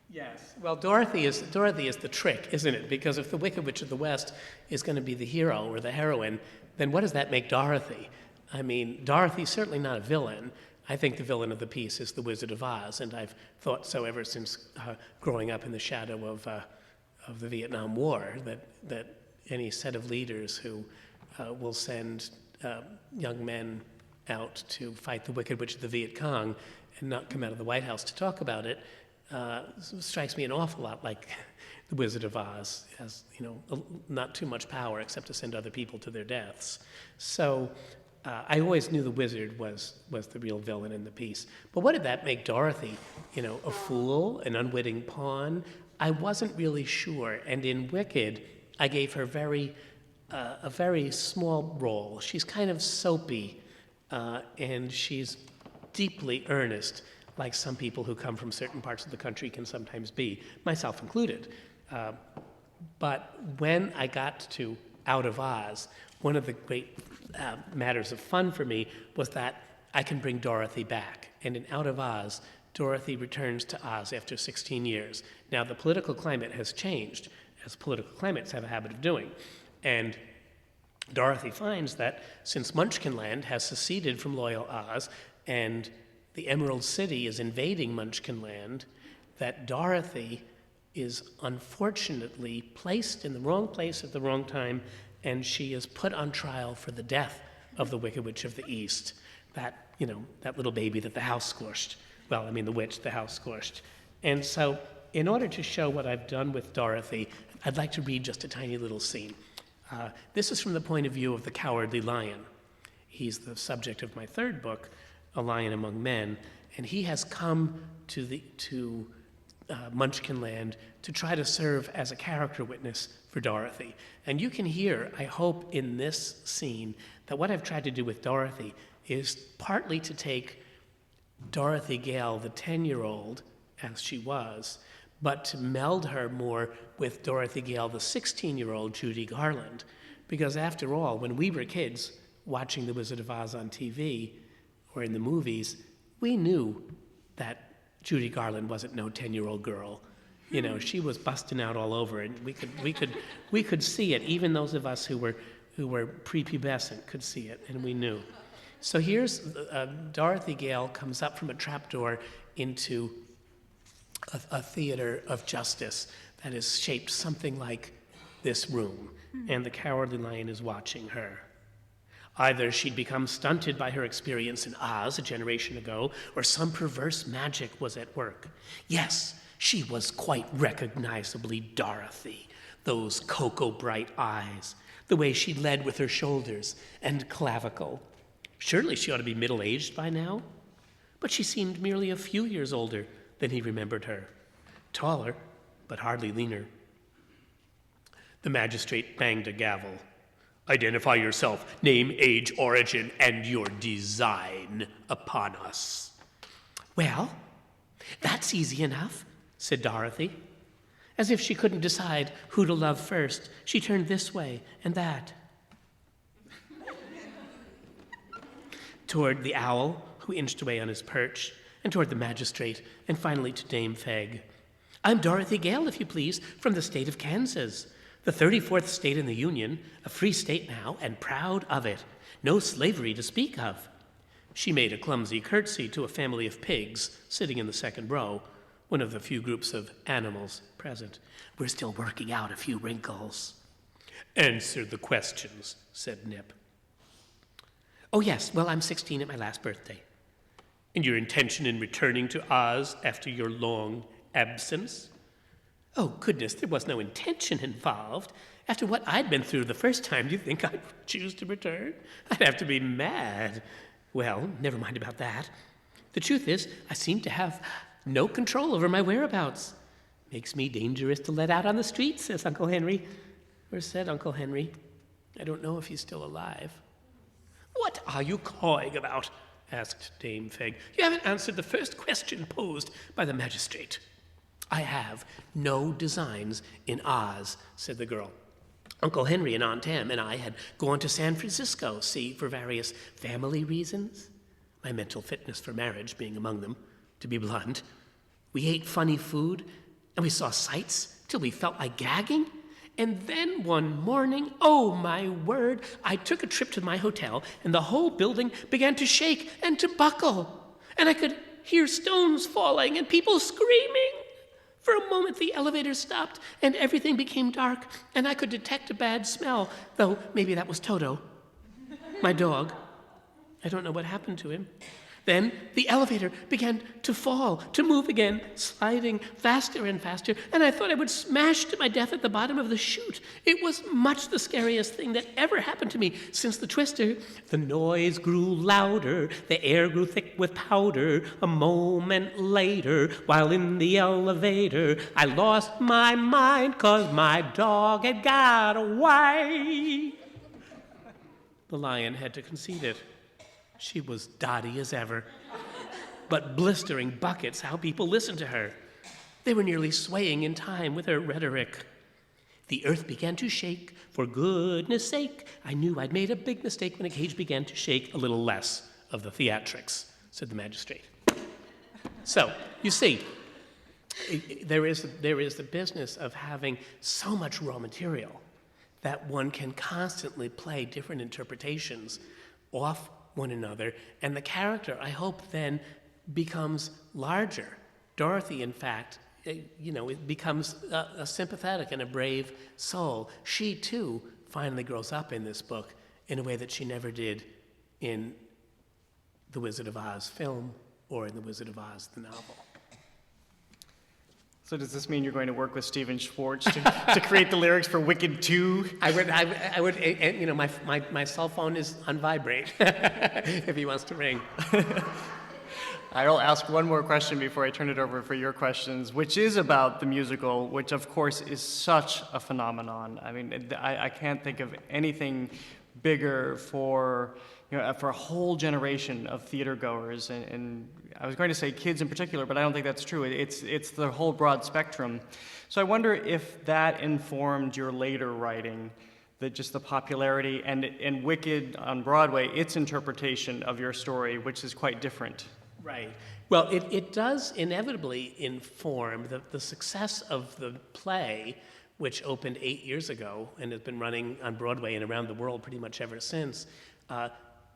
Yes. Well, Dorothy is the trick, isn't it? Because if the Wicked Witch of the West is going to be the hero or the heroine, then what does that make Dorothy? I mean, Dorothy's certainly not a villain. I think the villain of the piece is the Wizard of Oz, and I've thought so ever since growing up in the shadow of the Vietnam War, that any set of leaders who will send young men out to fight the Wicked Witch of the Viet Cong and not come out of the White House to talk about it strikes me an awful lot like the Wizard of Oz, has, not too much power except to send other people to their deaths. So I always knew the wizard was the real villain in the piece. But what did that make Dorothy? A fool, an unwitting pawn? I wasn't really sure. And in Wicked, I gave her a very small role. She's kind of soapy, and she's deeply earnest, like some people who come from certain parts of the country can sometimes be, myself included. But when I got to Out of Oz, one of the great matters of fun for me was that I can bring Dorothy back. And in Out of Oz, Dorothy returns to Oz after 16 years. Now, the political climate has changed, as political climates have a habit of doing. And Dorothy finds that since Munchkinland has seceded from loyal Oz and the Emerald City is invading Munchkinland, that Dorothy is unfortunately placed in the wrong place at the wrong time, and she is put on trial for the death of the Wicked Witch of the East, that little baby that the house squished. Well, I mean the witch the house squished. And so in order to show what I've done with Dorothy, I'd like to read just a tiny little scene. This is from the point of view of the Cowardly Lion. He's the subject of my third book, A Lion Among Men, and he has come to Munchkinland to try to serve as a character witness for Dorothy. And you can hear, I hope, in this scene, that what I've tried to do with Dorothy is partly to take Dorothy Gale, the 10-year-old, as she was, but to meld her more with Dorothy Gale, the 16-year-old Judy Garland. Because after all, when we were kids watching The Wizard of Oz on TV or in the movies, we knew that Judy Garland wasn't no 10-year-old girl. She was busting out all over, and we could see it. Even those of us who were prepubescent could see it, and we knew. So here's Dorothy Gale comes up from a trapdoor into a theater of justice that is shaped something like this room, and the Cowardly Lion is watching her. Either she'd become stunted by her experience in Oz a generation ago, or some perverse magic was at work. Yes, she was quite recognizably Dorothy. Those cocoa-bright eyes, the way she led with her shoulders and clavicle. Surely she ought to be middle-aged by now. But she seemed merely a few years older than he remembered her. Taller, but hardly leaner. The magistrate banged a gavel. Identify yourself, name, age, origin, and your design upon us. Well, that's easy enough, said Dorothy. As if she couldn't decide who to love first, she turned this way and that. Toward the owl, who inched away on his perch, and toward the magistrate, and finally to Dame Feg. I'm Dorothy Gale, if you please, from the state of Kansas. The 34th state in the Union, a free state now, and proud of it. No slavery to speak of. She made a clumsy curtsy to a family of pigs sitting in the second row, one of the few groups of animals present. We're still working out a few wrinkles. Answer the questions, said Nip. Oh, yes, well, I'm 16 at my last birthday. And your intention in returning to Oz after your long absence? Oh, goodness, there was no intention involved. After what I'd been through the first time, do you think I'd choose to return? I'd have to be mad. Well, never mind about that. The truth is, I seem to have no control over my whereabouts. Makes me dangerous to let out on the street, says Uncle Henry. Or said Uncle Henry. I don't know if he's still alive. What are you cawing about? Asked Dame Feg. You haven't answered the first question posed by the magistrate. I have no designs in Oz, said the girl. Uncle Henry and Aunt Em and I had gone to San Francisco, see, for various family reasons. My mental fitness for marriage being among them, to be blunt. We ate funny food, and we saw sights till we felt like gagging. And then one morning, oh my word, I took a trip to my hotel, and the whole building began to shake and to buckle. and I could hear stones falling and people screaming. For a moment, the elevator stopped, and everything became dark, and I could detect a bad smell, though maybe that was Toto, my dog. I don't know what happened to him. Then the elevator began to fall, to move again, sliding faster and faster, and I thought I would smash to my death at the bottom of the chute. It was much the scariest thing that ever happened to me since the twister. The noise grew louder, the air grew thick with powder. A moment later, while in the elevator, I lost my mind 'cause my dog had got away. The lion had to concede it. She was dotty as ever, but blistering buckets how people listened to her. They were nearly swaying in time with her rhetoric. The earth began to shake. For goodness sake, I knew I'd made a big mistake when a cage began to shake. A little less of the theatrics, said the magistrate. So, you see, there is the business of having so much raw material that one can constantly play different interpretations off one another, and the character, I hope, then becomes larger. Dorothy, in fact, it becomes a sympathetic and a brave soul. She, too, finally grows up in this book in a way that she never did in The Wizard of Oz film or in The Wizard of Oz, the novel. So does this mean you're going to work with Stephen Schwartz to create the lyrics for Wicked 2? I would, my cell phone is on vibrate if he wants to ring. I'll ask one more question before I turn it over for your questions, which is about the musical, which of course is such a phenomenon. I mean, I can't think of anything bigger for a whole generation of theater goers, and I was going to say kids in particular, but I don't think that's true. It's the whole broad spectrum. So I wonder if that informed your later writing, that just the popularity and Wicked on Broadway, its interpretation of your story, which is quite different. Right. Well, it does inevitably inform the success of the play, which opened 8 years ago and has been running on Broadway and around the world pretty much ever since.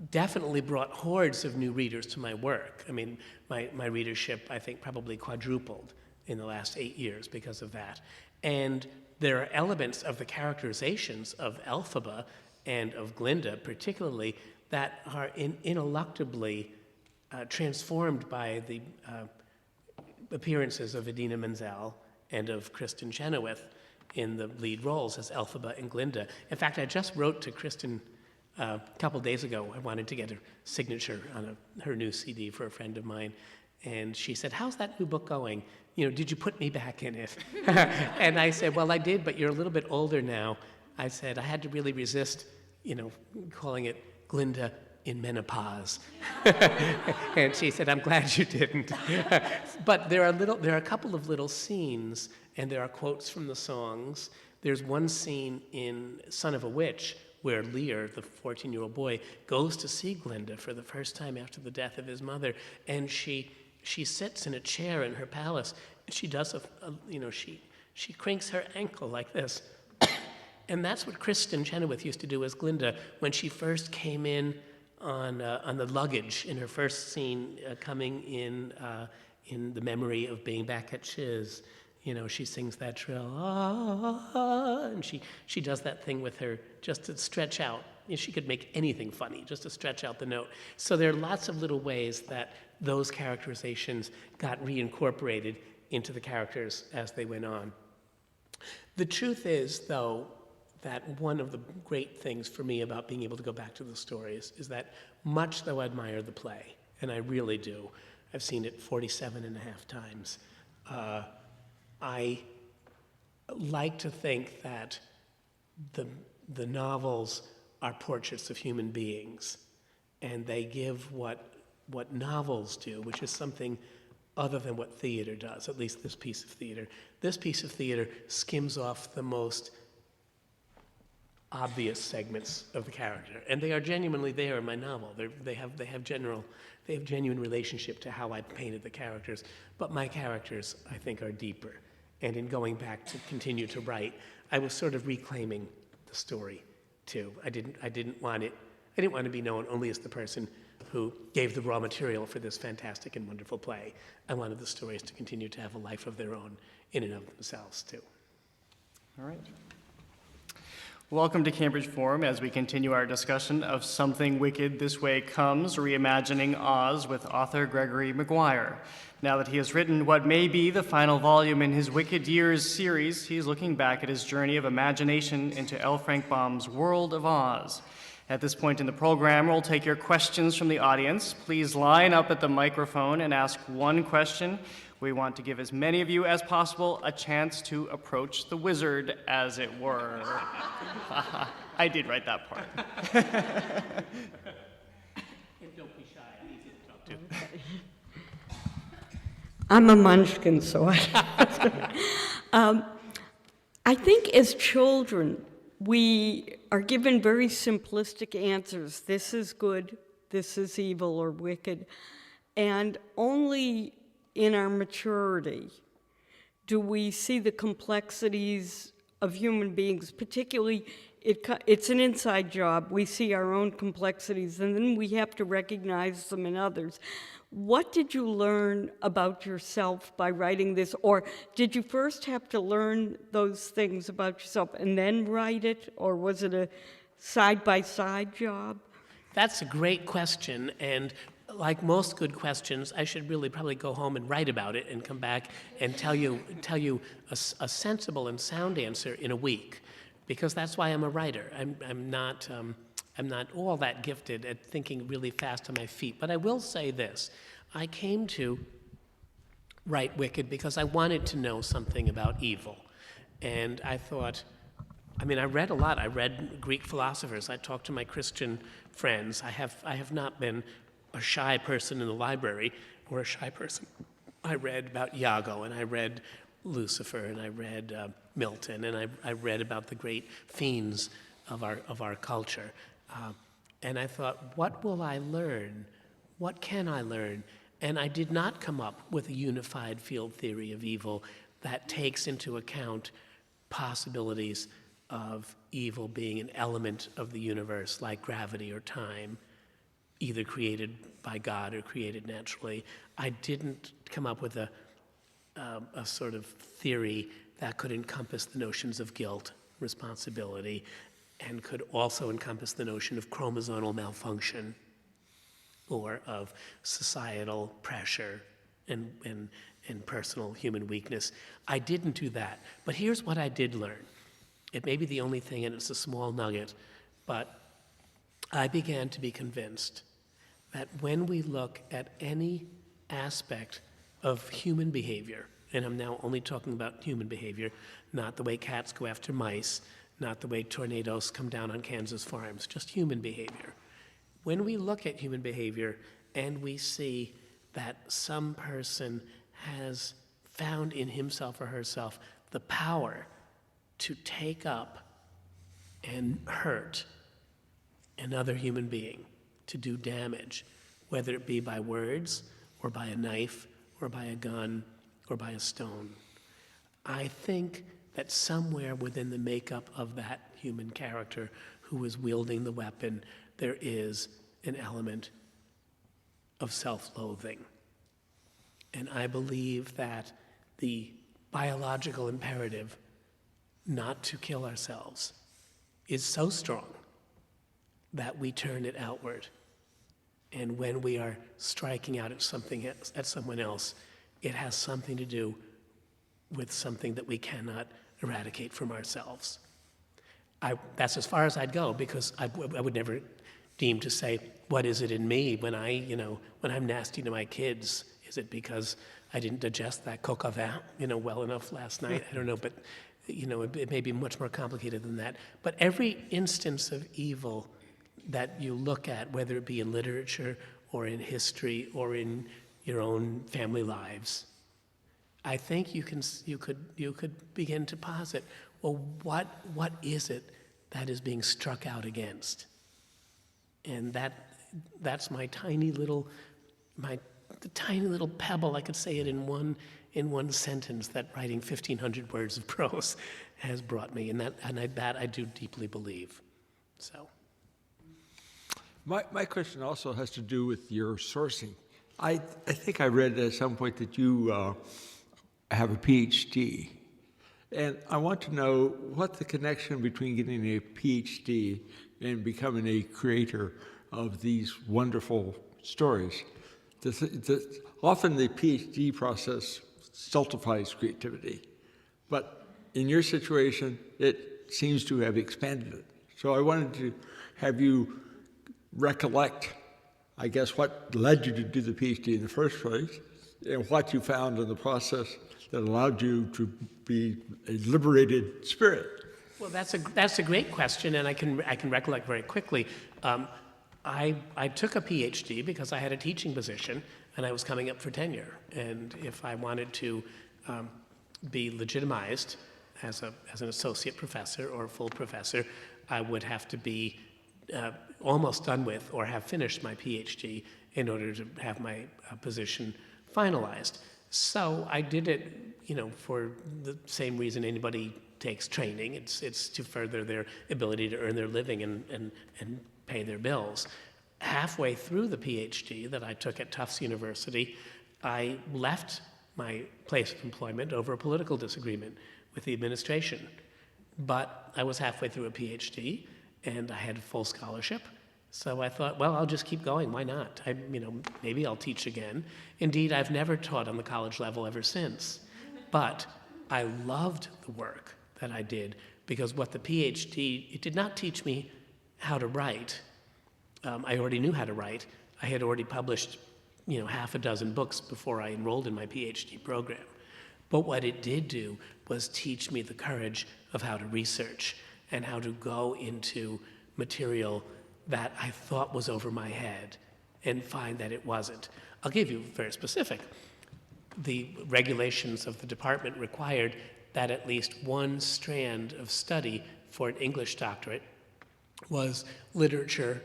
Definitely brought hordes of new readers to my work. I mean, my readership, I think, probably quadrupled in the last 8 years because of that. And there are elements of the characterizations of Elphaba and of Glinda, particularly, that are ineluctably transformed by the appearances of Idina Menzel and of Kristen Chenoweth in the lead roles as Elphaba and Glinda. In fact, I just wrote to Kristen a couple days ago. I wanted to get her signature on her new CD for a friend of mine. And she said, "How's that new book going? Did you put me back in it?" And I said, "Well, I did, but you're a little bit older now." I said, "I had to really resist, calling it Glinda in menopause." And she said, "I'm glad you didn't." But there are a couple of little scenes, and there are quotes from the songs. There's one scene in Son of a Witch where Lear, the 14-year-old boy, goes to see Glinda for the first time after the death of his mother, and she sits in a chair in her palace, and she does she cranks her ankle like this. And that's what Kristen Chenoweth used to do as Glinda when she first came in on the luggage in her first scene, coming in the memory of being back at Chiz. She sings that trill, and she does that thing with her just to stretch out. She could make anything funny just to stretch out the note. So there are lots of little ways that those characterizations got reincorporated into the characters as they went on. The truth is, though, that one of the great things for me about being able to go back to the stories is that much though I admire the play, and I really do, I've seen it 47 and a half times, I like to think that the novels are portraits of human beings, and they give what novels do, which is something other than what theater does, at least this piece of theater. This piece of theater skims off the most obvious segments of the character, and they are genuinely there in my novel. They have genuine relationship to how I painted the characters, but my characters, I think, are deeper. And in going back to continue to write, I was sort of reclaiming the story too. I didn't want to be known only as the person who gave the raw material for this fantastic and wonderful play. I wanted the stories to continue to have a life of their own in and of themselves, too. All right. Welcome to Cambridge Forum as we continue our discussion of Something Wicked This Way Comes, Reimagining Oz with author Gregory Maguire. Now that he has written what may be the final volume in his Wicked Years series, he is looking back at his journey of imagination into L. Frank Baum's World of Oz. At this point in the program, we'll take your questions from the audience. Please line up at the microphone and ask one question. We want to give as many of you as possible a chance to approach the wizard, as it were. I did write that part. Don't be shy. I'm easy to talk to. I'm a munchkin, so I think as children, we are given very simplistic answers. This is good, this is evil or wicked. And only in our maturity do we see the complexities of human beings, particularly it's an inside job. We see our own complexities, and then we have to recognize them in others. What did you learn about yourself by writing this? Or did you first have to learn those things about yourself and then write it? Or was it a side-by-side job? That's a great question, and like most good questions, I should really probably go home and write about it and come back and tell you a sensible and sound answer in a week, because that's why I'm a writer. I'm not all that gifted at thinking really fast on my feet, but I will say this. I came to write Wicked because I wanted to know something about evil. And I thought, I read a lot. I read Greek philosophers. I talked to my Christian friends. I have not been a shy person in the library or a shy person. I read about Iago, and I read Lucifer, and I read Milton, and I read about the great fiends of our culture. And I thought, what will I learn? What can I learn? And I did not come up with a unified field theory of evil that takes into account possibilities of evil being an element of the universe, like gravity or time, either created by God or created naturally. I didn't come up with a sort of theory that could encompass the notions of guilt, responsibility, and could also encompass the notion of chromosomal malfunction or of societal pressure and personal human weakness. I didn't do that. But here's what I did learn. It may be the only thing, and it's a small nugget, but I began to be convinced that when we look at any aspect of human behavior, and I'm now only talking about human behavior, not the way cats go after mice, not the way tornadoes come down on Kansas farms, just human behavior. When we look at human behavior and we see that some person has found in himself or herself the power to take up and hurt another human being, to do damage, whether it be by words or by a knife or by a gun or by a stone, I think that somewhere within the makeup of that human character who is wielding the weapon, there is an element of self-loathing. And I believe that the biological imperative not to kill ourselves is so strong that we turn it outward. And when we are striking out at someone else, it has something to do with something that we cannot eradicate from ourselves. That's as far as I'd go, because I would never deem to say, what is it in me when I'm nasty to my kids? Is it because I didn't digest that coq au vin, well enough last night? I don't know, but it may be much more complicated than that. But every instance of evil that you look at, whether it be in literature or in history or in your own family lives, I think you could begin to posit, well, what is it that is being struck out against? And that's the tiny little pebble. I could say it in one sentence that writing 1,500 words of prose has brought me, and that I do deeply believe. So. My question also has to do with your sourcing. I think I read at some point that you have a PhD, and I want to know what the connection between getting a PhD and becoming a creator of these wonderful stories. Often the PhD process stultifies creativity, but in your situation, it seems to have expanded it. So I wanted to have you recollect, I guess, what led you to do the PhD in the first place, and what you found in the process that allowed you to be a liberated spirit. Well, that's a great question, and I can recollect very quickly. I took a PhD because I had a teaching position, and I was coming up for tenure. And if I wanted to be legitimized as an associate professor or a full professor, I would have to be almost done with or have finished my PhD in order to have my position finalized. So I did it, for the same reason anybody takes training. It's to further their ability to earn their living and pay their bills. Halfway through the PhD that I took at Tufts University, I left my place of employment over a political disagreement with the administration. But I was halfway through a PhD, and I had a full scholarship. So I thought, well, I'll just keep going. Why not? Maybe I'll teach again. Indeed, I've never taught on the college level ever since. But I loved the work that I did because what the PhD, it did not teach me how to write. I already knew how to write. I had already published, half a dozen books before I enrolled in my PhD program. But what it did do was teach me the courage of how to research and how to go into material that I thought was over my head and find that it wasn't. I'll give you very specific. The regulations of the department required that at least one strand of study for an English doctorate was literature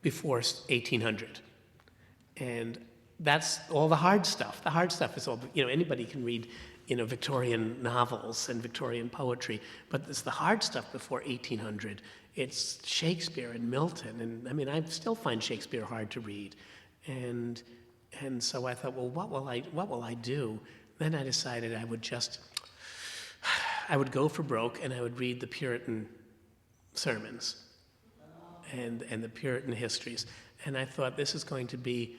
before 1800. And that's all the hard stuff. The hard stuff is all, anybody can read, Victorian novels and Victorian poetry, but it's the hard stuff before 1800. It's Shakespeare and Milton, and I still find Shakespeare hard to read. And so I thought, well, what will I do? Then I decided I would go for broke and I would read the Puritan sermons and the Puritan histories. And I thought this is going to be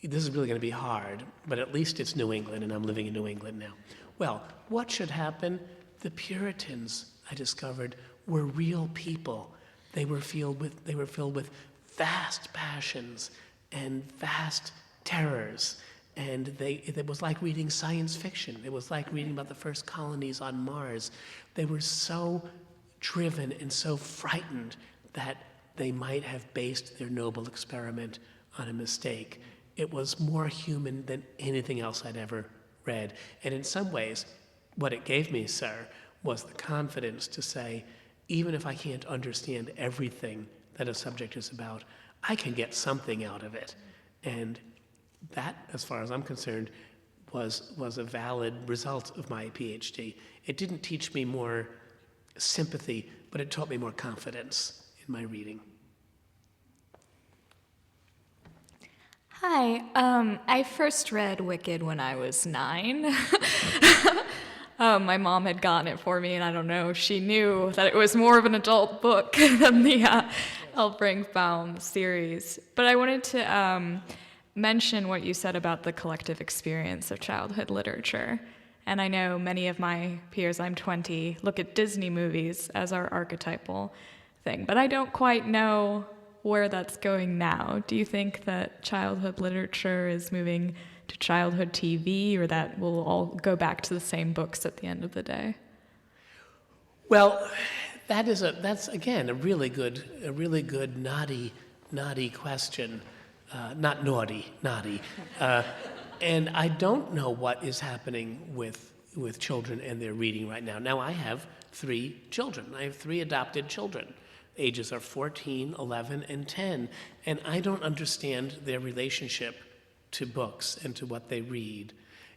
this is really going to be hard, but at least it's New England, and I'm living in New England now. Well, what should happen? The Puritans, I discovered, were real people. They were filled with vast passions and vast terrors. And it was like reading science fiction. It was like reading about the first colonies on Mars. They were so driven and so frightened that they might have based their noble experiment on a mistake. It was more human than anything else I'd ever read. And in some ways, what it gave me, sir, was the confidence to say, even if I can't understand everything that a subject is about, I can get something out of it. And that, as far as I'm concerned, was a valid result of my PhD. It didn't teach me more sympathy, but it taught me more confidence in my reading. Hi, I first read Wicked when I was 9. My mom had gotten it for me, and I don't know, she knew that it was more of an adult book than the Baum series. But I wanted to mention what you said about the collective experience of childhood literature. And I know many of my peers, I'm 20, look at Disney movies as our archetypal thing, but I don't quite know where that's going now. Do you think that childhood literature is moving to childhood TV, or that we'll all go back to the same books at the end of the day? Well, that's again a really good naughty question. Not naughty. And I don't know what is happening with children and their reading right now. Now, I have 3 children. I have 3 adopted children. Ages are 14, 11, and 10. And I don't understand their relationship to books and to what they read,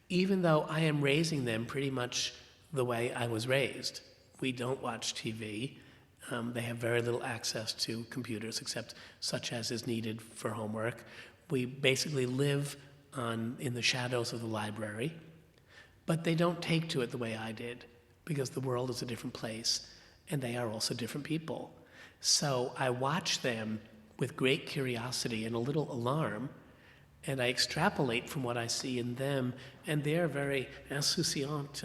even though I am raising them pretty much the way I was raised. We don't watch TV. They have very little access to computers, except such as is needed for homework. We basically live in the shadows of the library, but they don't take to it the way I did, because the world is a different place, and they are also different people. So I watch them with great curiosity and a little alarm, and I extrapolate from what I see in them and their very insouciant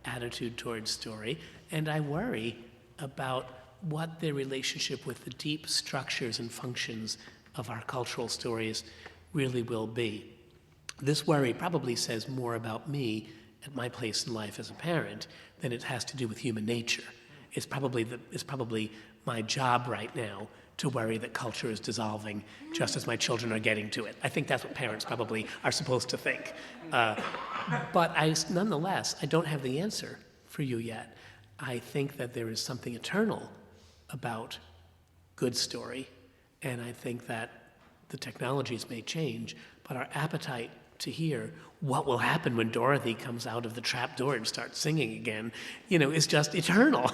attitude towards story, and I worry about what their relationship with the deep structures and functions of our cultural stories really will be. This worry probably says more about me at my place in life as a parent than it has to do with human nature. It's probably my job right now to worry that culture is dissolving just as my children are getting to it. I think that's what parents probably are supposed to think. But nonetheless, I don't have the answer for you yet. I think that there is something eternal about good story, and I think that the technologies may change, but our appetite to hear what will happen when Dorothy comes out of the trap door and starts singing again, is just eternal.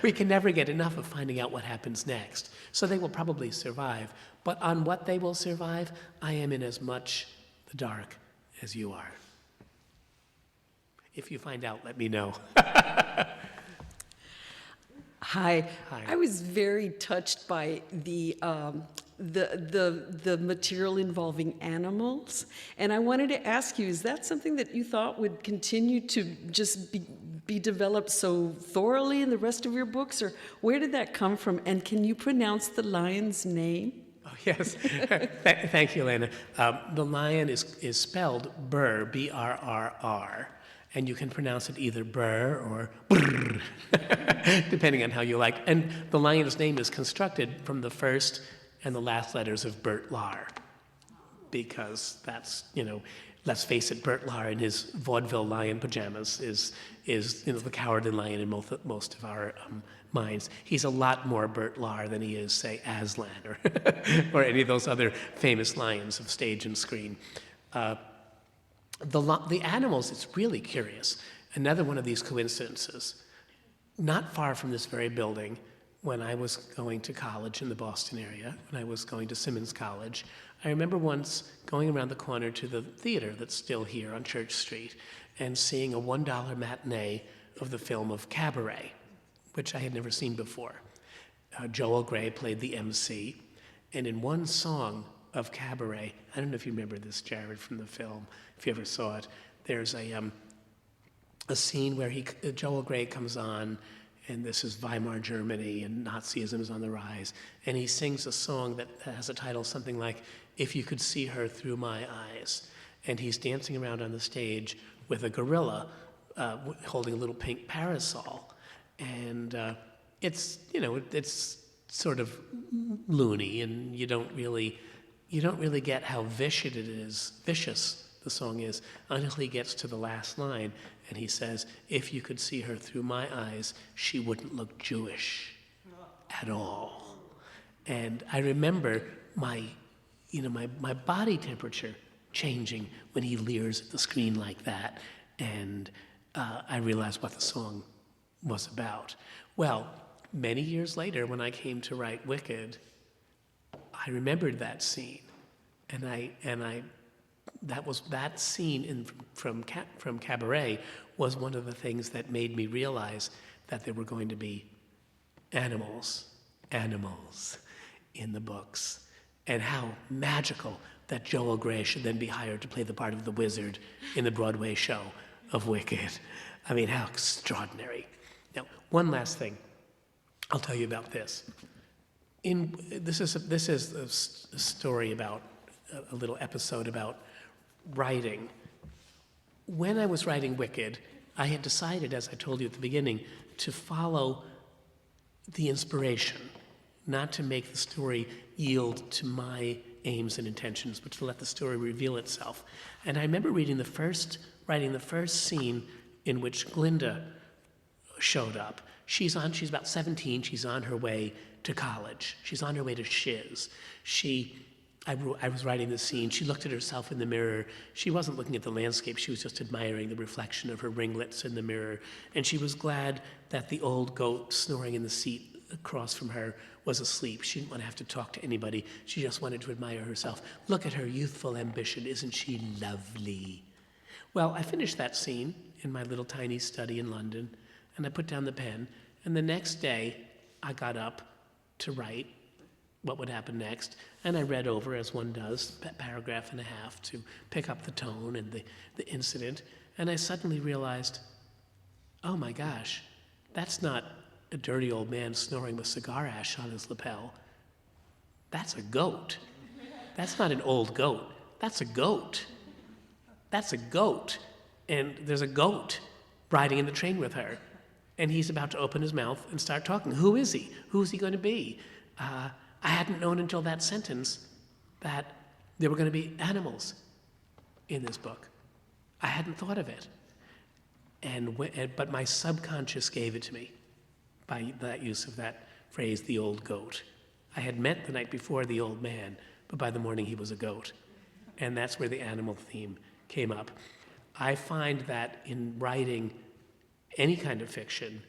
We can never get enough of finding out what happens next. So they will probably survive, but on what they will survive, I am in as much the dark as you are. If you find out, let me know. Hi. Hi. I was very touched by the material involving animals, and I wanted to ask you: is that something that you thought would continue to just be developed so thoroughly in the rest of your books, or where did that come from? And can you pronounce the lion's name? Oh, yes. Thank you, Elena. The lion is spelled Burr, B-R-R-R. And you can pronounce it either Burr or Brr, depending on how you like. And the lion's name is constructed from the first and the last letters of Bert Lahr, because that's, let's face it, Bert Lahr in his vaudeville lion pajamas is the cowardly lion in most of our minds. He's a lot more Bert Lahr than he is, say, Aslan or any of those other famous lions of stage and screen. The animals, it's really curious. Another one of these coincidences. Not far from this very building, when I was going to college in the Boston area, when I was going to Simmons College, I remember once going around the corner to the theater that's still here on Church Street and seeing a $1 matinee of the film of Cabaret, which I had never seen before. Joel Grey played the MC, and in one song of Cabaret, I don't know if you remember this, Jared, from the film, if you ever saw it, there's a scene where Joel Grey comes on, and this is Weimar Germany, and Nazism is on the rise, and he sings a song that has a title something like, "If You Could See Her Through My Eyes," and he's dancing around on the stage with a gorilla holding a little pink parasol, and it's sort of loony, and you don't really get how vicious the song is until he gets to the last line, and he says, "If you could see her through my eyes, she wouldn't look Jewish at all." And I remember my body temperature changing when he leers at the screen like that, and I realized what the song was about. Well, many years later, when I came to write Wicked, I remembered that scene, and that scene from Cabaret was one of the things that made me realize that there were going to be animals in the books, and how magical that Joel Grey should then be hired to play the part of the wizard in the Broadway show of Wicked. I mean, how extraordinary. Now, one last thing I'll tell you about this. This is a story about a little episode about writing. When I was writing Wicked, I had decided, as I told you at the beginning, to follow the inspiration, not to make the story yield to my aims and intentions, but to let the story reveal itself. And I remember writing the first scene in which Glinda showed up. She's about 17. She's on her way to college. She's on her way to Shiz. I was writing the scene. She looked at herself in the mirror. She wasn't looking at the landscape. She was just admiring the reflection of her ringlets in the mirror. And she was glad that the old goat snoring in the seat across from her was asleep. She didn't want to have to talk to anybody. She just wanted to admire herself. Look at her youthful ambition. Isn't she lovely? Well, I finished that scene in my little tiny study in London, and I put down the pen, and the next day I got up to write what would happen next, and I read over, as one does, a paragraph and a half to pick up the tone and the incident, and I suddenly realized, oh my gosh, that's not a dirty old man snoring with cigar ash on his lapel. That's a goat. That's not an old goat. That's a goat. That's a goat. And there's a goat riding in the train with her. And he's about to open his mouth and start talking. Who is he? Who's he going to be? I hadn't known until that sentence that there were going to be animals in this book. I hadn't thought of it. But my subconscious gave it to me by that use of that phrase, the old goat. I had met the night before the old man, but by the morning he was a goat. And that's where the animal theme came up. I find that in writing any kind of fiction,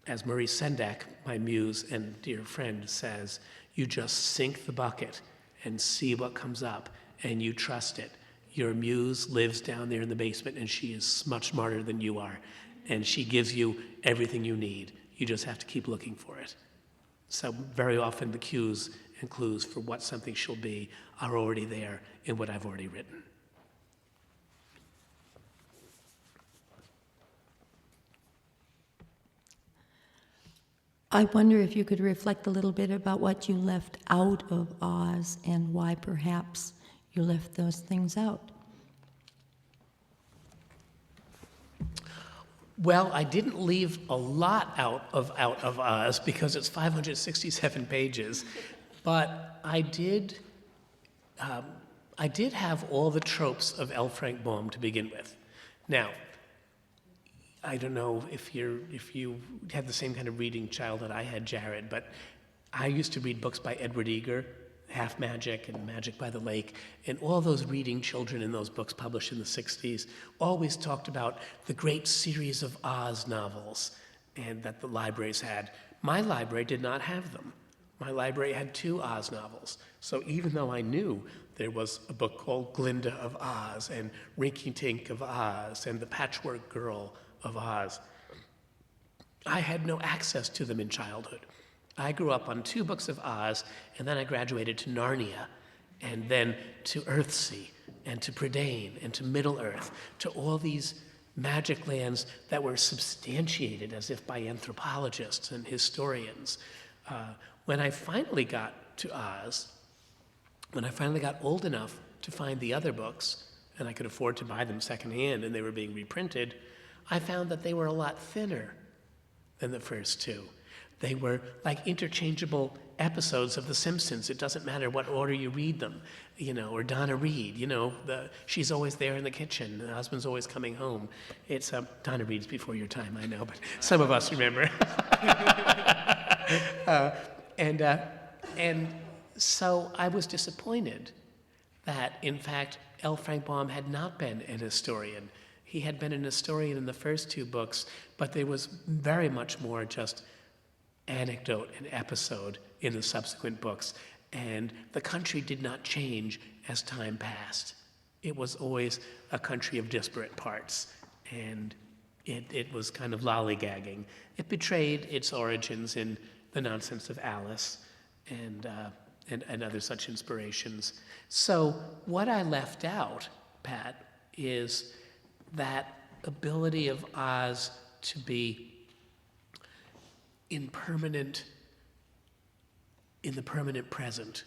as Marie Sendak, my muse and dear friend, says, you just sink the bucket and see what comes up, and you trust it. Your muse lives down there in the basement, and she is much smarter than you are, and she gives you everything you need. You just have to keep looking for it. So very often the cues and clues for what something shall be are already there in what I've already written. I wonder if you could reflect a little bit about what you left out of Oz and why perhaps you left those things out. Well, I didn't leave a lot out of Oz because it's 567 pages, but I did have all the tropes of L. Frank Baum to begin with. Now, I don't know if you had the same kind of reading childhood I had, Jared, but I used to read books by Edward Eager, Half Magic and Magic by the Lake, and all those reading children in those books published in the 60s always talked about the great series of Oz novels and that the libraries had. My library did not have them. My library had 2 Oz novels. So even though I knew there was a book called Glinda of Oz and Rinky Tink of Oz and The Patchwork Girl of Oz, I had no access to them in childhood. I grew up on 2 books of Oz, and then I graduated to Narnia, and then to Earthsea, and to Prydain, and to Middle-earth, to all these magic lands that were substantiated as if by anthropologists and historians. When I finally got to Oz, when I finally got old enough to find the other books, and I could afford to buy them secondhand and they were being reprinted, I found that they were a lot thinner than the first 2. They were like interchangeable episodes of The Simpsons. It doesn't matter what order you read them, or Donna Reed, she's always there in the kitchen, the husband's always coming home. It's Donna Reed's before your time, I know, but some of us remember. And so I was disappointed that, in fact, L. Frank Baum had not been an historian. He had been an historian in the first 2 books, but there was very much more just anecdote and episode in the subsequent books. And the country did not change as time passed. It was always a country of disparate parts, and it was kind of lollygagging. It betrayed its origins in the nonsense of Alice and other such inspirations. So what I left out, Pat, is that ability of Oz to be in the permanent present,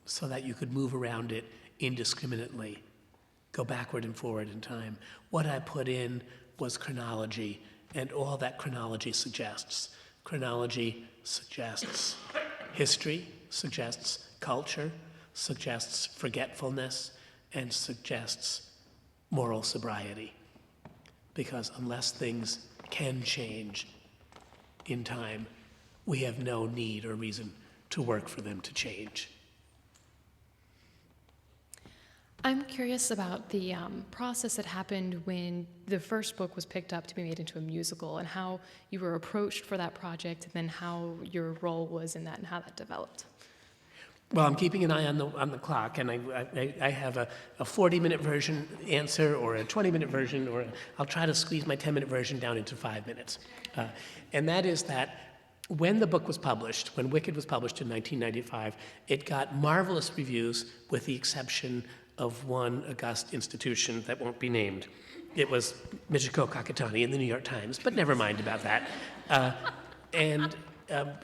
so that you could move around it indiscriminately, go backward and forward in time. What I put in was chronology, and all that chronology suggests. Chronology suggests history, suggests culture, suggests forgetfulness, and suggests moral sobriety. Because unless things can change in time, we have no need or reason to work for them to change. I'm curious about the process that happened when the first book was picked up to be made into a musical, and how you were approached for that project, and then how your role was in that and how that developed. Well, I'm keeping an eye on the clock, and I have a 40-minute version answer, or a 20-minute version, or I'll try to squeeze my 10-minute version down into 5 minutes. And that is that when the book was published, when Wicked was published in 1995, it got marvelous reviews, with the exception of one august institution that won't be named. It was Michiko Kakutani in the New York Times, but never mind about that.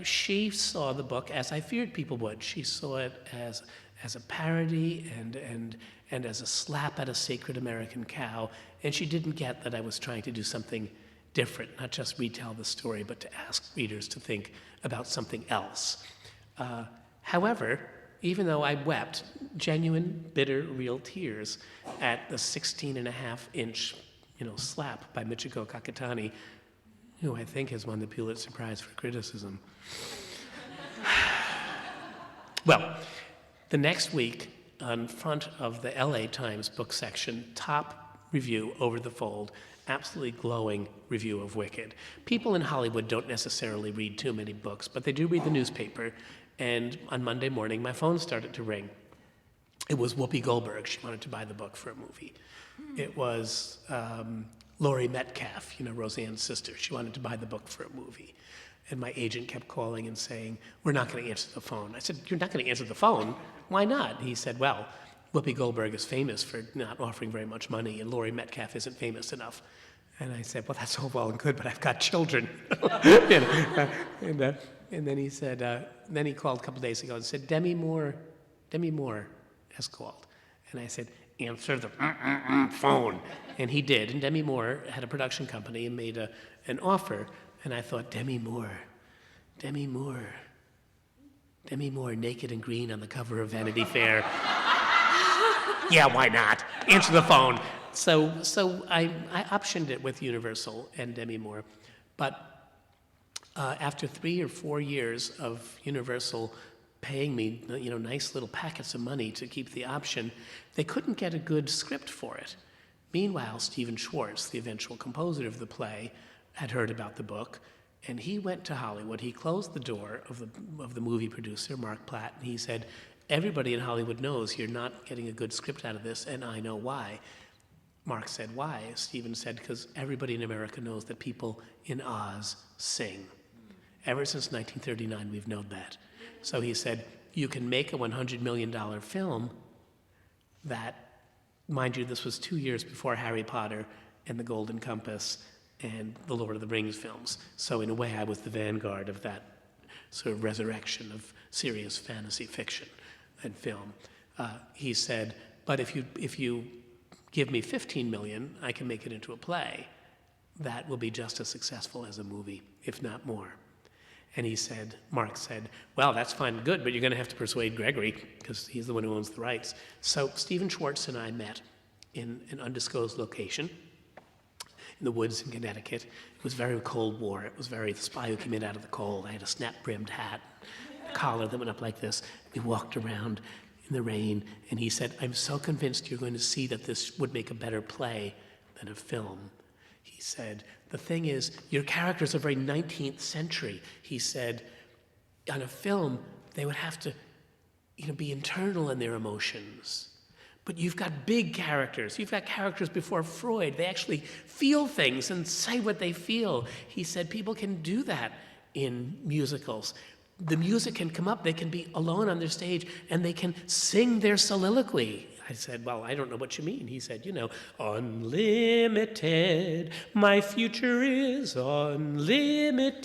She saw the book as I feared people would. She saw it as a parody and as a slap at a sacred American cow, and she didn't get that I was trying to do something different, not just retell the story, but to ask readers to think about something else. However, even though I wept genuine, bitter, real tears at the 16.5-inch, slap by Michiko Kakutani, who I think has won the Pulitzer Prize for criticism. Well, the next week, on front of the LA Times book section, top review over the fold, absolutely glowing review of Wicked. People in Hollywood don't necessarily read too many books, but they do read the newspaper. And on Monday morning, my phone started to ring. It was Whoopi Goldberg. She wanted to buy the book for a movie. It was Laurie Metcalf, Roseanne's sister. She wanted to buy the book for a movie. And my agent kept calling and saying, "We're not going to answer the phone." I said, "You're not going to answer the phone? Why not?" He said, "Well, Whoopi Goldberg is famous for not offering very much money, and Laurie Metcalf isn't famous enough." And I said, "Well, that's all well and good, but I've got children." And then he said, then he called a couple days ago and said, Demi Moore has called. And I said, "Answer the phone." And he did. And Demi Moore had a production company and made an offer. And I thought, Demi Moore, naked and green on the cover of Vanity Fair. Yeah, why not? Answer the phone. So I optioned it with Universal and Demi Moore. But after 3 or 4 years of Universal paying me, nice little packets of money to keep the option, they couldn't get a good script for it. Meanwhile, Stephen Schwartz, the eventual composer of the play, had heard about the book, and he went to Hollywood. He closed the door of the movie producer, Mark Platt, and he said, "Everybody in Hollywood knows you're not getting a good script out of this, and I know why." Mark said, "Why?" Stephen said, "Because everybody in America knows that people in Oz sing. Ever since 1939, we've known that." So he said, "You can make a $100 million film that, mind you, this was 2 years before Harry Potter and The Golden Compass and the Lord of the Rings films. So in a way, I was the vanguard of that sort of resurrection of serious fantasy fiction and film." He said, "But if you give me $15 million, I can make it into a play that will be just as successful as a movie, if not more." And Mark said, "Well, that's fine and good, but you're going to have to persuade Gregory, because he's the one who owns the rights." So Stephen Schwartz and I met in an undisclosed location in the woods in Connecticut. It was very Cold War. It was very the spy who came in out of the cold. I had a snap-brimmed hat, a collar that went up like this. We walked around in the rain, and he said, "I'm so convinced you're going to see that this would make a better play than a film." He said, "The thing is, your characters are very 19th century." He said, "On a film, they would have to, be internal in their emotions. But you've got big characters. You've got characters before Freud. They actually feel things and say what they feel." He said, "People can do that in musicals. The music can come up. They can be alone on their stage, and they can sing their soliloquy." I said, "Well, I don't know what you mean." He said, "Unlimited, my future is unlimited,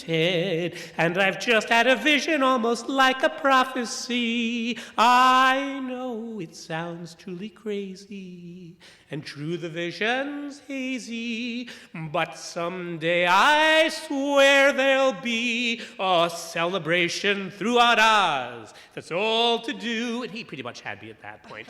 and I've just had a vision almost like a prophecy. I know it sounds truly crazy, and true the vision's hazy, but someday I swear there'll be a celebration throughout Oz that's all to do." And he pretty much had me at that point.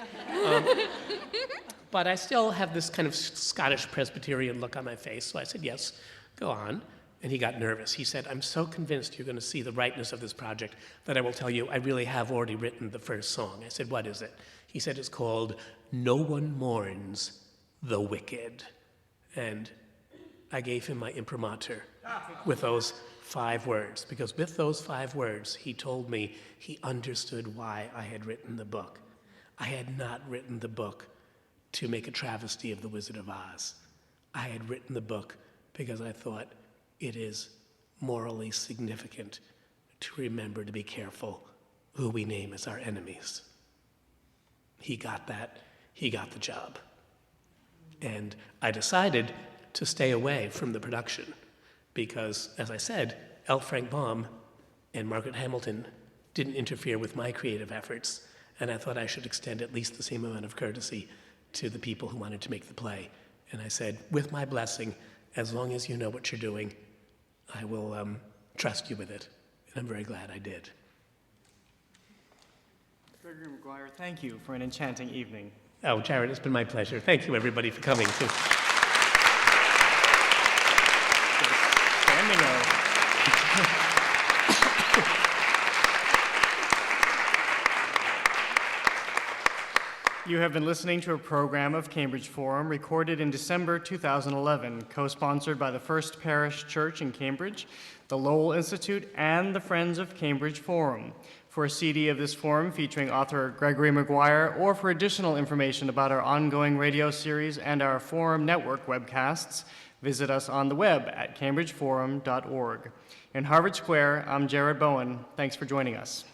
But I still have this kind of Scottish Presbyterian look on my face, so I said, "Yes, go on." And he got nervous. He said, "I'm so convinced you're going to see the rightness of this project that I will tell you I really have already written the first song." I said, "What is it?" He said, "It's called "No one mourns the wicked." And I gave him my imprimatur with those 5 words, because with those 5 words, he told me he understood why I had written the book. I had not written the book to make a travesty of The Wizard of Oz. I had written the book because I thought it is morally significant to remember to be careful who we name as our enemies. He got that. He got the job. And I decided to stay away from the production because, as I said, L. Frank Baum and Margaret Hamilton didn't interfere with my creative efforts, and I thought I should extend at least the same amount of courtesy to the people who wanted to make the play. And I said, with my blessing, as long as you know what you're doing, I will trust you with it. And I'm very glad I did. Gregory Maguire, thank you for an enchanting evening. Oh, Jared, it's been my pleasure. Thank you, everybody, for coming. Standing O. You have been listening to a program of Cambridge Forum recorded in December 2011, co-sponsored by the First Parish Church in Cambridge, the Lowell Institute, and the Friends of Cambridge Forum. For a CD of this forum featuring author Gregory Maguire, or for additional information about our ongoing radio series and our Forum Network webcasts, visit us on the web at cambridgeforum.org. In Harvard Square, I'm Jared Bowen. Thanks for joining us.